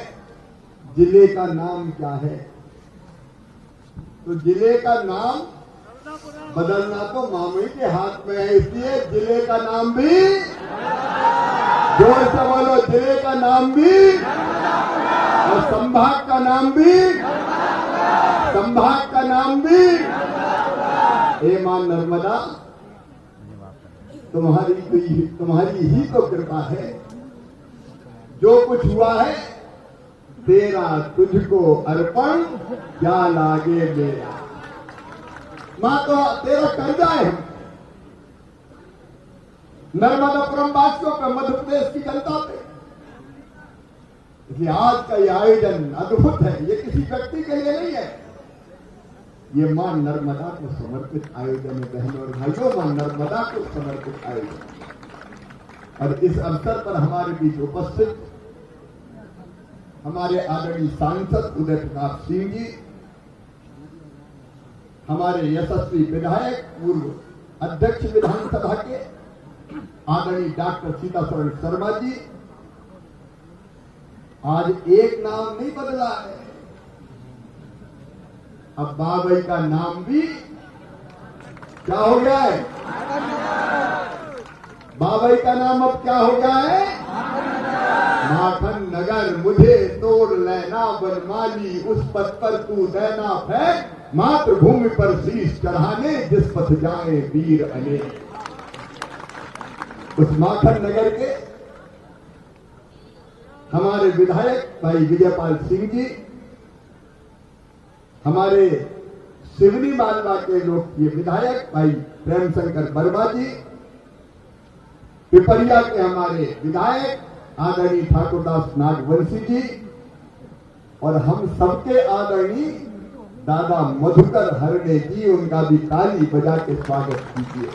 जिले का नाम क्या है? तो जिले का नाम बदलना तो मामूली के हाथ में है, इसलिए जिले का नाम भी, जोर से बोलो, जिले का नाम भी और संभाग का नाम भी, संभाग का नाम भी। हे मां नर्मदा, तुम्हारी ही तो कृपा है। जो कुछ हुआ है तेरा तुझको अर्पण, क्या लागे मेरा। मां तो तेरा कर्जा है नर्मदापुरम वासियों पे, मध्य प्रदेश की जनता पे। इसलिए आज का ये आयोजन अद्भुत है। ये किसी व्यक्ति के लिए नहीं है, ये मां नर्मदा को समर्पित आयोजन है। बहनों और भाइयों, मां नर्मदा को समर्पित आयोजन। और इस अवसर पर हमारे बीच उपस्थित हमारे आदरणीय सांसद उदय प्रताप सिंह जी, हमारे यशस्वी विधायक पूर्व अध्यक्ष विधानसभा के आदरणीय डॉक्टर सीतासरण शर्मा जी। आज एक नाम नहीं बदला है, अब बाबई का नाम भी क्या हो गया है? बाबई का नाम अब क्या हो गया है? माखन नगर। मुझे तोड़ लेना बनमाली, उस पथ पर तू देना फेंक, मातृभूमि पर शीश चढ़ाने जिस पथ जाए वीर अनेक। उस माखन नगर के हमारे विधायक भाई विजयपाल सिंह जी, हमारे सिवनी मालवा के लोकप्रिय विधायक भाई प्रेम शंकर वर्मा जी, पिपरिया के हमारे विधायक आदरणीय ठाकुरदास नागवंशी जी, और हम सबके आदरणीय दादा मधुकर हरणे जी, उनका भी ताली बजा के स्वागत कीजिए।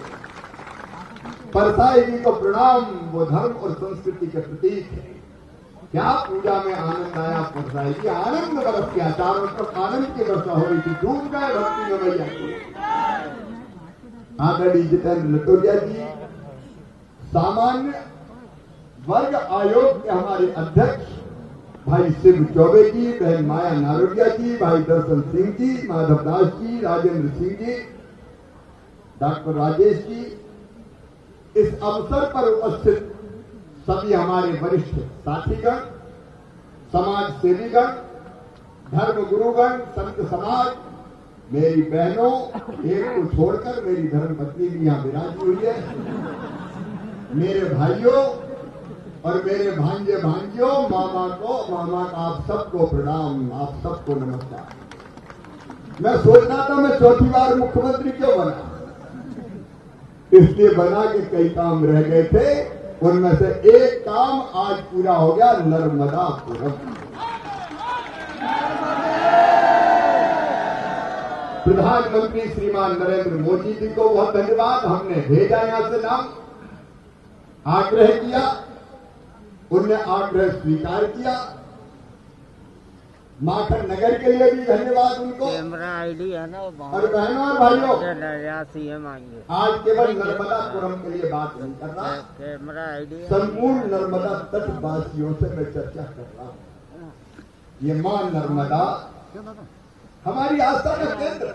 परसाई जी को प्रणाम, वो धर्म और संस्कृति के प्रतीक है। क्या पूजा में आनंद आया परसाई जी, आनंद बरस गया, चारों तरफ आनंद की वर्षा हो रही थी, डूब गए भक्ति में मैया को। आदरणीय जितेंद्र लटोरिया जी, सामान्य वर्ग आयोग के हमारे अध्यक्ष भाई शिव चौबे जी, बहन माया नारोडिया जी, भाई दर्शन सिंह जी, माधवदास जी, राजेंद्र सिंह जी, डॉक्टर राजेश जी, इस अवसर पर उपस्थित सभी हमारे वरिष्ठ साथीगण, समाज सेवीगण, धर्म गुरुगण, संत समाज, मेरी बहनों, एक को छोड़कर मेरी धर्मपत्नी भी यहाँ विराजी हुई है, मेरे भाइयों और मेरे भांजे भांजियों, मामा का आप सबको प्रणाम, आप सबको नमस्कार। मैं सोच रहा था मैं चौथी बार मुख्यमंत्री क्यों बना, इसलिए बना कि कई काम रह गए थे, उनमें से एक काम आज पूरा हो गया, नर्मदापुरम। प्रधानमंत्री श्रीमान नरेंद्र मोदी जी को बहुत धन्यवाद, हमने भेजा यहां से नाम, आग्रह किया, उनने आग्रह स्वीकार किया। माखन नगर के लिए भी धन्यवाद उनको। कैमरा आईडी है ना, और बहनों और भाइयों, सीएम आएंगे। आज केवल नर्मदापुरम के लिए बात नहीं कर रहा, कैमरा आईडी संपूर्ण नर्मदा तटवासियों से मैं चर्चा कर रहा हूँ। ये मां नर्मदा हमारी आस्था का केंद्र,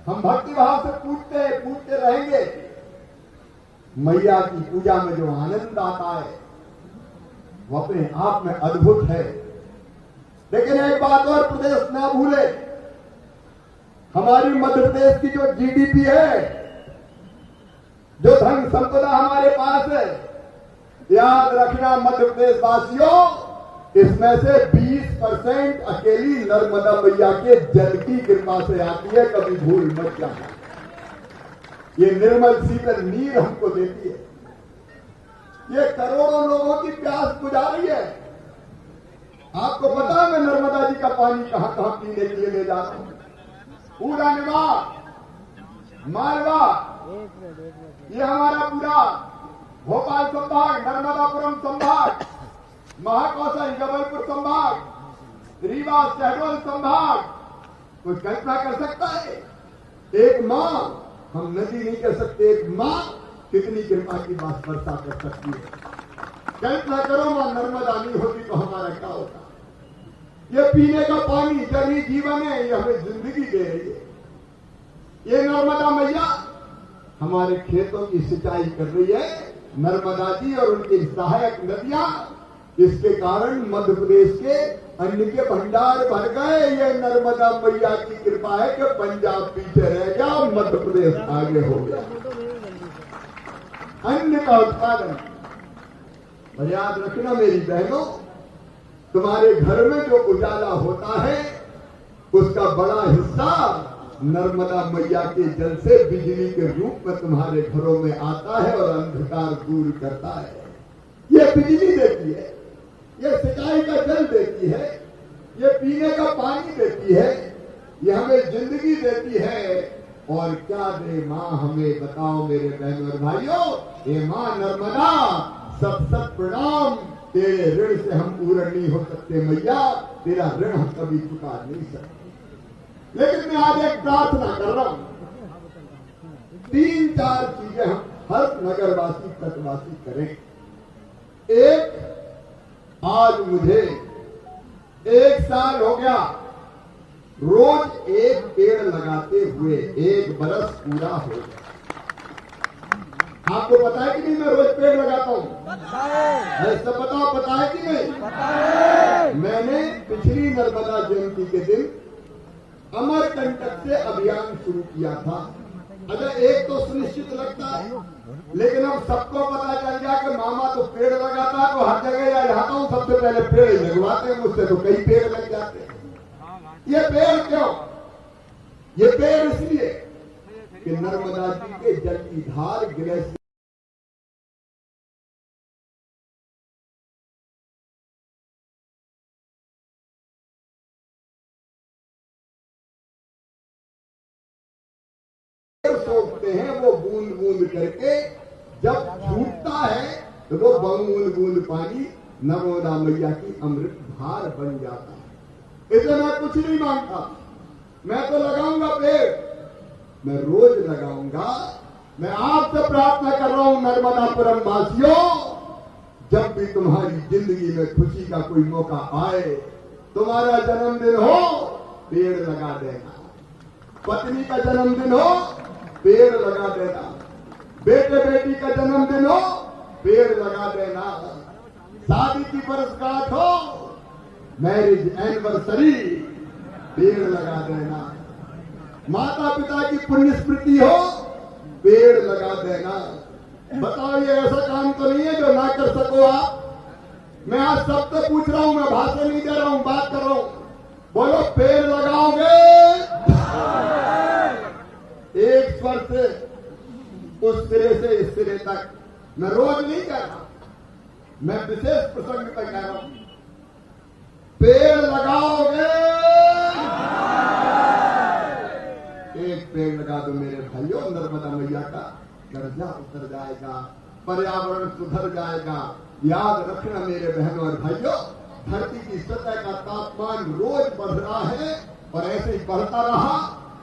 हम भक्ति भाव से पूजते रहेंगे। मैया की पूजा में जो आनंद आता है वो अपने आप में अद्भुत है। लेकिन एक बात और प्रदेश ना भूले, हमारी मध्य प्रदेश की जो जीडीपी है, जो धन संपदा हमारे पास है, याद रखना मध्य प्रदेश वासियों, इसमें से 20% अकेली नर्मदा मैया के जल की कृपा से आती है, कभी भूल मत जाना। ये निर्मल शीतल नीर हमको देती है, ये करोड़ों लोगों की प्यास बुझा रही है। आपको पता है मैं नर्मदा जी का पानी कहां कहां पीने के लिए ले जा रहा हूं। पूरा निवास, मालवा, ये हमारा पूरा भोपाल संभाग, नर्मदापुरम संभाग, महाकौशल जबलपुर संभाग, रीवा शहडोल संभाग, कोई कल्पना कर सकता है? एक मां, हम नदी नहीं कह सकते, एक मां कितनी कृपा की बात वर्षा कर सकती है। कल्पना करो मां नर्मदा नहीं होती तो हमारा क्या होता। ये पीने का पानी जल ही जीवन है, ये हमें जिंदगी दे रही है। ये नर्मदा मैया हमारे खेतों की सिंचाई कर रही है, नर्मदा जी और उनकी सहायक नदियां, इसके कारण मध्य प्रदेश के अन्न के भंडार भर गए। ये नर्मदा मैया की कृपा है कि पंजाब पीछे रह गया, मध्य प्रदेश आगे हो गया। अन्न का उत्पादन, और याद रखना मेरी बहनों, तुम्हारे घर में जो उजाला होता है उसका बड़ा हिस्सा नर्मदा मैया के जल से बिजली के रूप में तुम्हारे घरों में आता है और अंधकार दूर करता है। ये बिजली देती है, ये सिंचाई का जल देती है, ये पीने का पानी देती है, ये हमें जिंदगी देती है। और क्या दे मां हमें, बताओ मेरे बहनों और भाइयों। ये मां नर्मदा, सब सब प्रणाम, तेरे ऋण से हम पूर्ण नहीं हो सकते मैया, तेरा ऋण हम कभी चुका नहीं सकते। लेकिन मैं आज एक प्रार्थना कर रहा हूं, 3-4 चीजें हम हर नगरवासी तटवासी करें। एक, आज मुझे 1 साल हो गया रोज एक पेड़ लगाते हुए, 1 बरस पूरा हो गया। आपको पता है कि नहीं मैं रोज पेड़ लगाता हूं? ऐसा पता है कि नहीं? मैंने पिछली नर्मदा जयंती के दिन अमरकंटक से अभियान शुरू किया था। अच्छा एक तो सुनिश्चित लगता है, लेकिन अब सबको पता चल गया कि मामा तो पेड़ लगाता है, तो हर जगह या जाता हूँ सबसे पहले पेड़ ही लगवाते हैं मुझसे, तो कई पेड़ लग जाते हैं। ये पेड़ क्यों? ये पेड़ इसलिए कि नर्मदा जी के जल की धार ग्लेशियर सोखते हैं, वो बूंद बूंद करके जब छूटता है तो वो बूंद बूंद पानी नर्मदा मैया की अमृत धार बन जाता है। इसलिए मैं कुछ नहीं मांगता, मैं तो लगाऊंगा पेड़, मैं रोज लगाऊंगा। मैं आपसे प्रार्थना कर रहा हूं नर्मदापुरम वासियों, जब भी तुम्हारी जिंदगी में खुशी का कोई मौका आए, तुम्हारा जन्मदिन हो, पेड़ लगा देना। पत्नी का जन्मदिन हो, पेड़ लगा देना। बेटे बेटी का जन्मदिन हो, पेड़ लगा देना। शादी की वर्षगांठ हो, मैरिज एनिवर्सरी, पेड़ लगा देना। माता पिता की पुण्य स्मृति हो, पेड़ लगा देना। बताओ ये ऐसा काम तो नहीं है जो ना कर सको आप? मैं आज सबसे पूछ रहा हूं, मैं भाषण नहीं दे रहा हूं, बात कर रहा हूं। बोलो पेड़ लगाओगे? एक स्वर से उस सिरे से इस सिरे तक। मैं रोज नहीं कह रहा, मैं विशेष प्रसंग पर कह रहा हूं। पेड़ लगाओगे? एक पेड़ लगा दो मेरे भाइयों, नर्मदा मैया का कर्जा उतर जाएगा, पर्यावरण सुधर जाएगा। याद रखना मेरे बहनों और भाइयों, धरती की सतह का तापमान रोज बढ़ रहा है और ऐसे ही बढ़ता रहा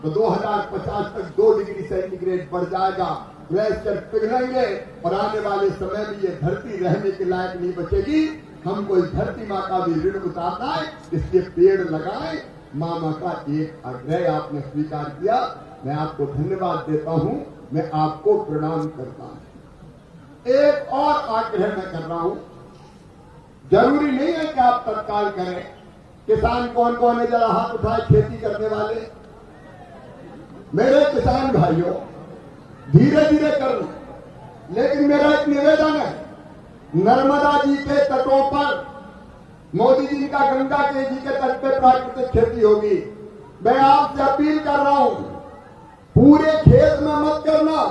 तो 2050 तक 2 डिग्री सेंटीग्रेड बढ़ जाएगा। ग्लेशियर पिघलेंगे और आने वाले समय में ये धरती रहने के लायक नहीं बचेगी। हमको इस धरती माँ का भी ऋण उतारना है, इसलिए पेड़ लगाएं। मामा का एक आग्रह आपने स्वीकार किया, मैं आपको धन्यवाद देता हूं, मैं आपको प्रणाम करता हूं। एक और आग्रह मैं कर रहा हूं, जरूरी नहीं है कि आप तत्काल करें। किसान कौन कौन है, जरा हाथ उठाए, खेती करने वाले मेरे किसान भाइयों, धीरे धीरे कर लो, लेकिन मेरा एक निवेदन है, नर्मदा जी के तटों पर, मोदी जी का गंगा के जी के तट पे प्राकृतिक खेती होगी। मैं आपसे अपील कर रहा हूं, पूरे खेत में मत करना,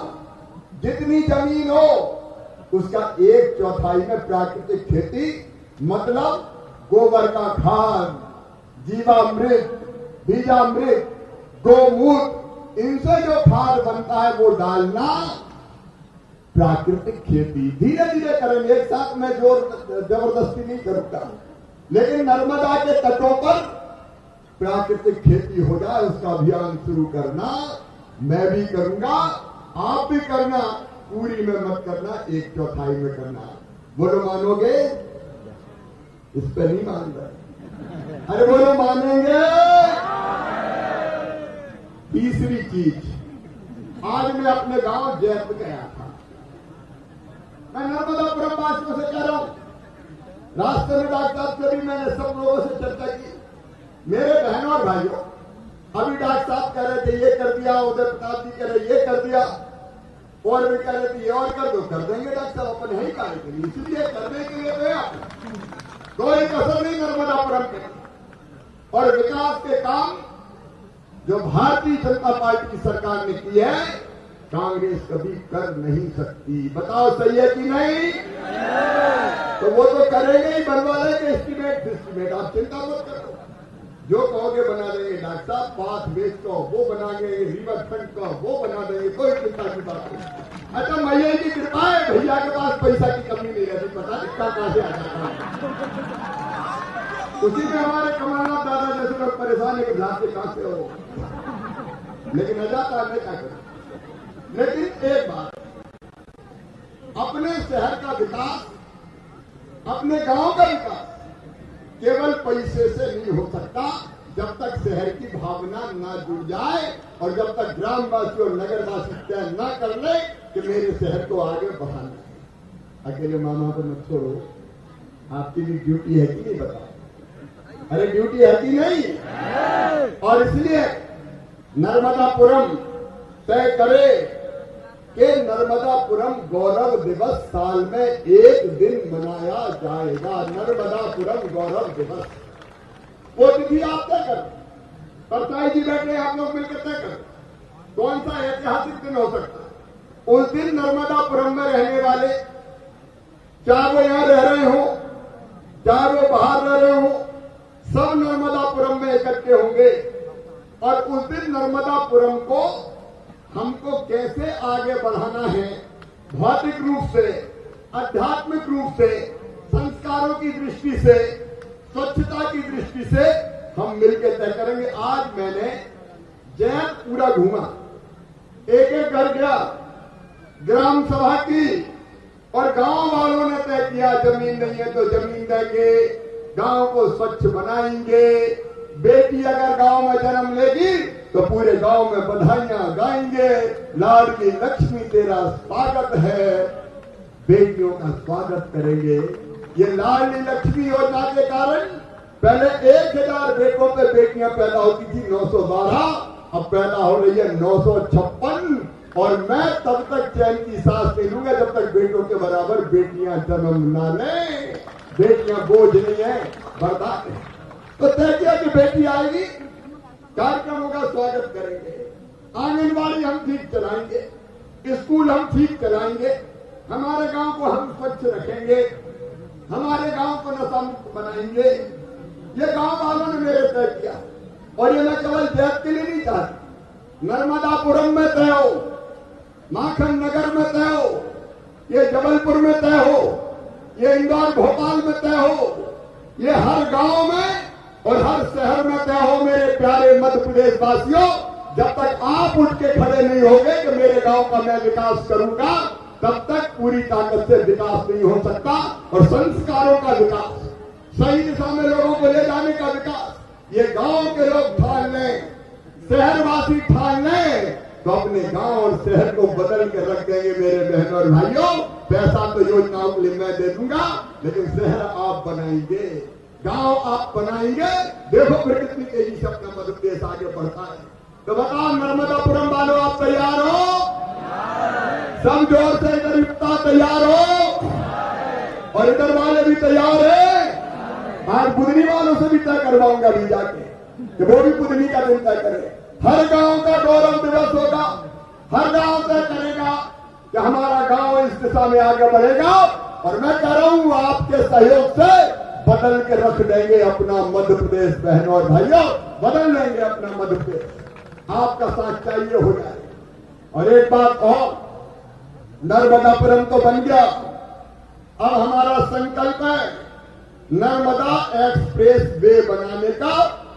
जितनी जमीन हो उसका 1/4 में प्राकृतिक खेती, मतलब गोबर का खाद, जीवामृत, बीजामृत, गोमूत्र, इनसे जो खाद बनता है वो डालना। प्राकृतिक खेती धीरे धीरे करेंगे, एक साथ मैं जबरदस्ती नहीं करूंगा, लेकिन नर्मदा के तटों पर प्राकृतिक खेती हो जाए उसका अभियान शुरू करना। मैं भी करूंगा, आप भी करना, पूरी में मत करना, 1/4 में करना। बोलो मानोगे? इस पर नहीं मान रहे, अरे बोलो मानेंगे? तीसरी चीज, आज मैं अपने गांव जयपुर गया था। मैं नर्मदापुरम वासियों से कह रहा हूं, रास्ते में डॉक्टर साहब से भी मैंने सब लोगों से चर्चा की। मेरे बहनों और भाइयों, अभी डॉक्टर साहब कह रहे थे ये कर दिया, उदय प्रताप जी कह रहे ये कर दिया, और भी कह रहे थे ये और कर दो, कर देंगे डॉक्टर साहब, अपन यही कार्य करेंगे, इसलिए करने के लिए गया। कोई कसर नहीं नर्मदापुरम के, और विकास के काम जो भारतीय जनता पार्टी की सरकार ने की है, कांग्रेस कभी कर नहीं सकती। बताओ सही है कि नहीं? तो वो तो करेंगे ही, बनवा लेंगे एस्टीमेट, आप चिंता मत करो, जो कहोगे बना देंगे। डॉक्टर साहब पाथ बेच को वो बना देंगे, रिवर फ्रंट का वो बना देंगे, कोई चिंता की बात नहीं। अच्छा मैया की कृपा है, भैया के पास पैसा की कमी नहीं रहती, पता नहीं कहां से आ जाता। उसी में हमारे कमलनाथ दादा जैसे लोग परेशान है कि लाभ के कहां से हो, लेकिन अजाता नहीं क्या करें। लेकिन एक बात, अपने शहर का विकास, अपने गांव का विकास केवल पैसे से नहीं हो सकता, जब तक शहर की भावना ना जुड़ जाए और जब तक ग्रामवासी और नगरवासी तय न कर ले कि मेरे शहर को आगे बढ़ाना है। अकेले मामा को मत छोड़ो, आपकी भी ड्यूटी है कि नहीं बताओ? अरे ड्यूटी है कि नहीं? और इसलिए नर्मदापुरम तय करे कि नर्मदापुरम गौरव दिवस साल में एक दिन मनाया जाएगा। नर्मदापुरम गौरव दिवस वो तिथि आप तय करें, परसाई जी बैठे आप लोग मिलकर तय करें कौन सा ऐतिहासिक दिन हो सकता है। उस दिन नर्मदापुरम में रहने वाले, चाहे वो यहां रह रहे हो चाहे वो बाहर रह रहे हो, सब नर्मदापुरम में इकट्ठे होंगे और उस दिन नर्मदापुरम को हमको कैसे आगे बढ़ाना है, भौतिक रूप से, आध्यात्मिक रूप से, संस्कारों की दृष्टि से, स्वच्छता की दृष्टि से हम मिलकर तय करेंगे। आज मैंने जैन पूरा घूमा, एक एक घर गया, ग्राम सभा की और गांव वालों ने तय किया जमीन नहीं है तो जमीन देंगे, गांव को स्वच्छ बनाएंगे, बेटी अगर गांव में जन्म लेगी तो पूरे गांव में बधाइयां गाएंगे, लाडली लक्ष्मी तेरा स्वागत है, बेटियों का स्वागत करेंगे। ये लाडली लक्ष्मी योजना के कारण पहले 1000 बेटों पे बेटियां पैदा होती थी, 912, अब पैदा हो रही है 956 और मैं तब तक चैन की सांस नहीं लूंगा जब तक बेटों के बराबर बेटियां जन्म ना लें। बेटियां बोझ नहीं है, बर्दाश्त है। तो तय किया कि बेटी आएगी, कार्यक्रमों का स्वागत करेंगे, आंगनबाड़ी हम ठीक चलाएंगे, स्कूल हम ठीक चलाएंगे, हमारे गांव को हम स्वच्छ रखेंगे, हमारे गांव को नशा मुक्त बनाएंगे। ये गांव वालों ने मेरे तय किया और ये मैं केवल जैत के लिए नहीं चाहती, नर्मदापुरम में तय हो, माखन नगर में तय हो, ये जबलपुर में तय हो, ये इंदौर भोपाल में तय हो, ये हर गांव में और हर शहर में तय हो। मेरे प्यारे मध्य प्रदेश वासियों, जब तक आप उठ के खड़े नहीं होंगे कि मेरे गांव का मैं विकास करूंगा, तब तक पूरी ताकत से विकास नहीं हो सकता। और संस्कारों का विकास, सही दिशा में लोगों को ले जाने का विकास ये गांव के लोग ठान लें, शहरवासी ठान लें तो अपने गांव और शहर को बदल के रख देंगे। मेरे बहनों और भाइयों, पैसा तो योजनाओं के लिए मैं दे दूंगा, लेकिन शहर आप बनाएंगे, गांव आप बनाएंगे। देखो फिर कितनी तेजी से अपना मध्य प्रदेश आगे बढ़ता है। तो बताओ नर्मदापुरम वालों, आप तैयार हो? सब जोर से इधर युक्ता तैयार हो और इधर वाले भी तैयार है। आज बुधनी वालों से भी तय करवाऊंगा भी जाके कि वो भी बुधनी का दिन तय करे। हर गांव का गौरव दिवस होगा, हर गांव तय करेगा कि हमारा गांव इस दिशा में आगे बढ़ेगा। और मैं कह रहा हूं आपके सहयोग से बदल के रख देंगे अपना मध्य प्रदेश। बहनों और भाइयों, बदल लेंगे अपना मध्य प्रदेश। आपका साथ चाहिए हो जाए। और एक बात और, नर्मदापुरम तो बन गया, अब हमारा संकल्प है नर्मदा एक्सप्रेस वे बनाने का।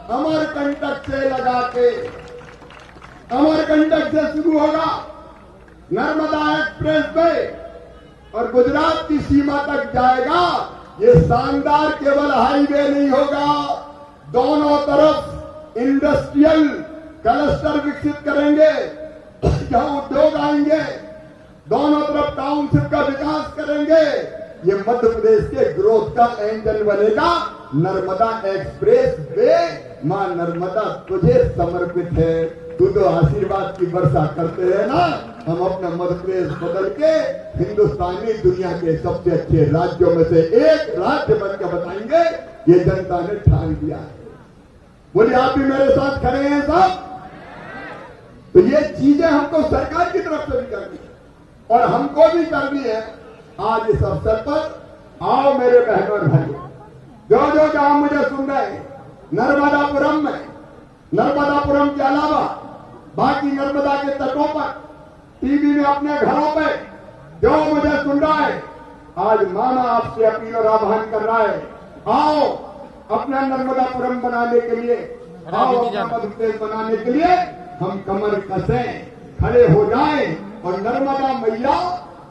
अमरकंटक से लगा के, अमरकंटक से शुरू होगा नर्मदा एक्सप्रेस वे और गुजरात की सीमा तक जाएगा। ये शानदार केवल हाईवे नहीं होगा, दोनों तरफ इंडस्ट्रियल क्लस्टर विकसित करेंगे जहां उद्योग आएंगे, दोनों तरफ टाउनशिप का विकास करेंगे। ये मध्य प्रदेश के ग्रोथ का इंजन बनेगा। नर्मदा एक्सप्रेस वे मां नर्मदा तुझे समर्पित है। तू तो आशीर्वाद की वर्षा करते रहे ना, हम अपना मध्य प्रदेश बदल के हिंदुस्तानी दुनिया के सबसे अच्छे राज्यों में से एक राज्य बनकर बताएंगे। ये जनता ने ठान दिया है। बोलिए आप भी मेरे साथ खड़े हैं साहब? तो ये चीजें हमको सरकार की तरफ से भी करनी है और हमको भी करनी है। आज इस अवसर पर आओ मेरे बहनों और भाइयों, जो जहां मुझे सुन रहे हैं, नर्मदापुरम में, नर्मदापुरम के अलावा बाकी नर्मदा के तटों पर, टीवी में, अपने घरों पे जो मुझे सुन रहा है, आज मामा आपसे अपील और आह्वान कर रहा है, आओ अपना नर्मदापुरम बनाने के लिए, आओ अपना मध्य प्रदेश बनाने के लिए हम कमर कसें, खड़े हो जाएं और नर्मदा मैया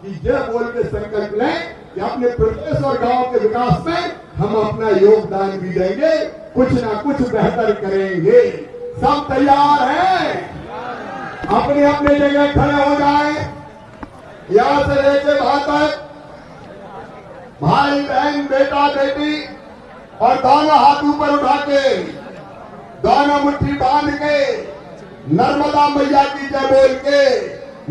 की जय बोल के संकल्प लें कि अपने प्रदेश और गांव के विकास में हम अपना योगदान भी देंगे, कुछ ना कुछ बेहतर करेंगे। सब तैयार हैं? अपनी अपनी जगह खड़े हो जाएं। यहां से लेके वहां तक भाई बहन, बेटा बेटी, और दोनों हाथ ऊपर उठा के, दोनों मुट्ठी बांध के नर्मदा मैया की जय बोल के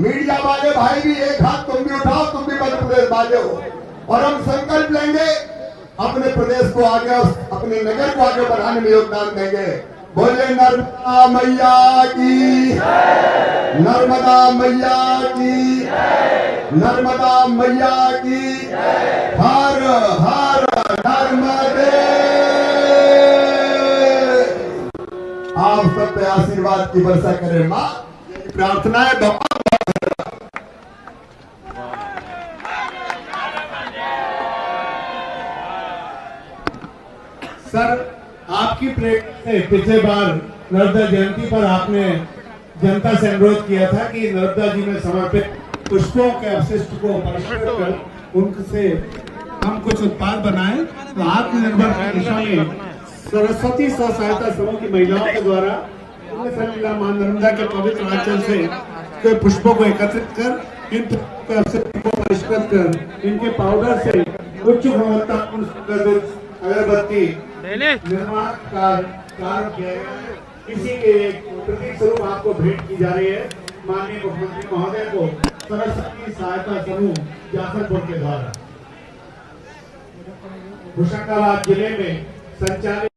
मीडिया वाले भाई भी एक हाथ तुम भी उठाओ, तुम भी मध्य प्रदेश वाले हो, और हम संकल्प लेंगे अपने प्रदेश को आगे, अपने नगर को आगे बढ़ाने में योगदान देंगे। बोले नर्मदा मैया की, नर्मदा मैया की, नर्मदा मैया की, हर हर नर्मदे। आप सब पे आशीर्वाद की वर्षा करें माँ, प्रार्थना है बाबा। सर, आपकी प्रेरणा से पिछले बार नर्मदा जयंती पर आपने जनता से अनुरोध किया था कि नर्मदा जी में समर्पित पुष्पों के अवशिष्ट को परिष्कृत कर उनसे हम कुछ उत्पाद बनाएं। तो आत्मनिर्भर की दिशा में सरस्वती स्व सहायता समूह की महिलाओं के द्वारा मां नर्मदा के पवित्र आंचल से पुष्पों को एकत्रित कर इन पुष्पों के अवशिष्ट को परिष्कृत कर इनके पाउडर से उच्च गुणवत्तापूर्ण अगरबत्ती निर्माण कार्य किया गया है। इसी के प्रतीक स्वरूप आपको भेंट की जा रही है माननीय मुख्यमंत्री महोदय को सरस्वती सहायता समूह जाफरपुर के द्वारा। होशंगाबाद जिले में संचालित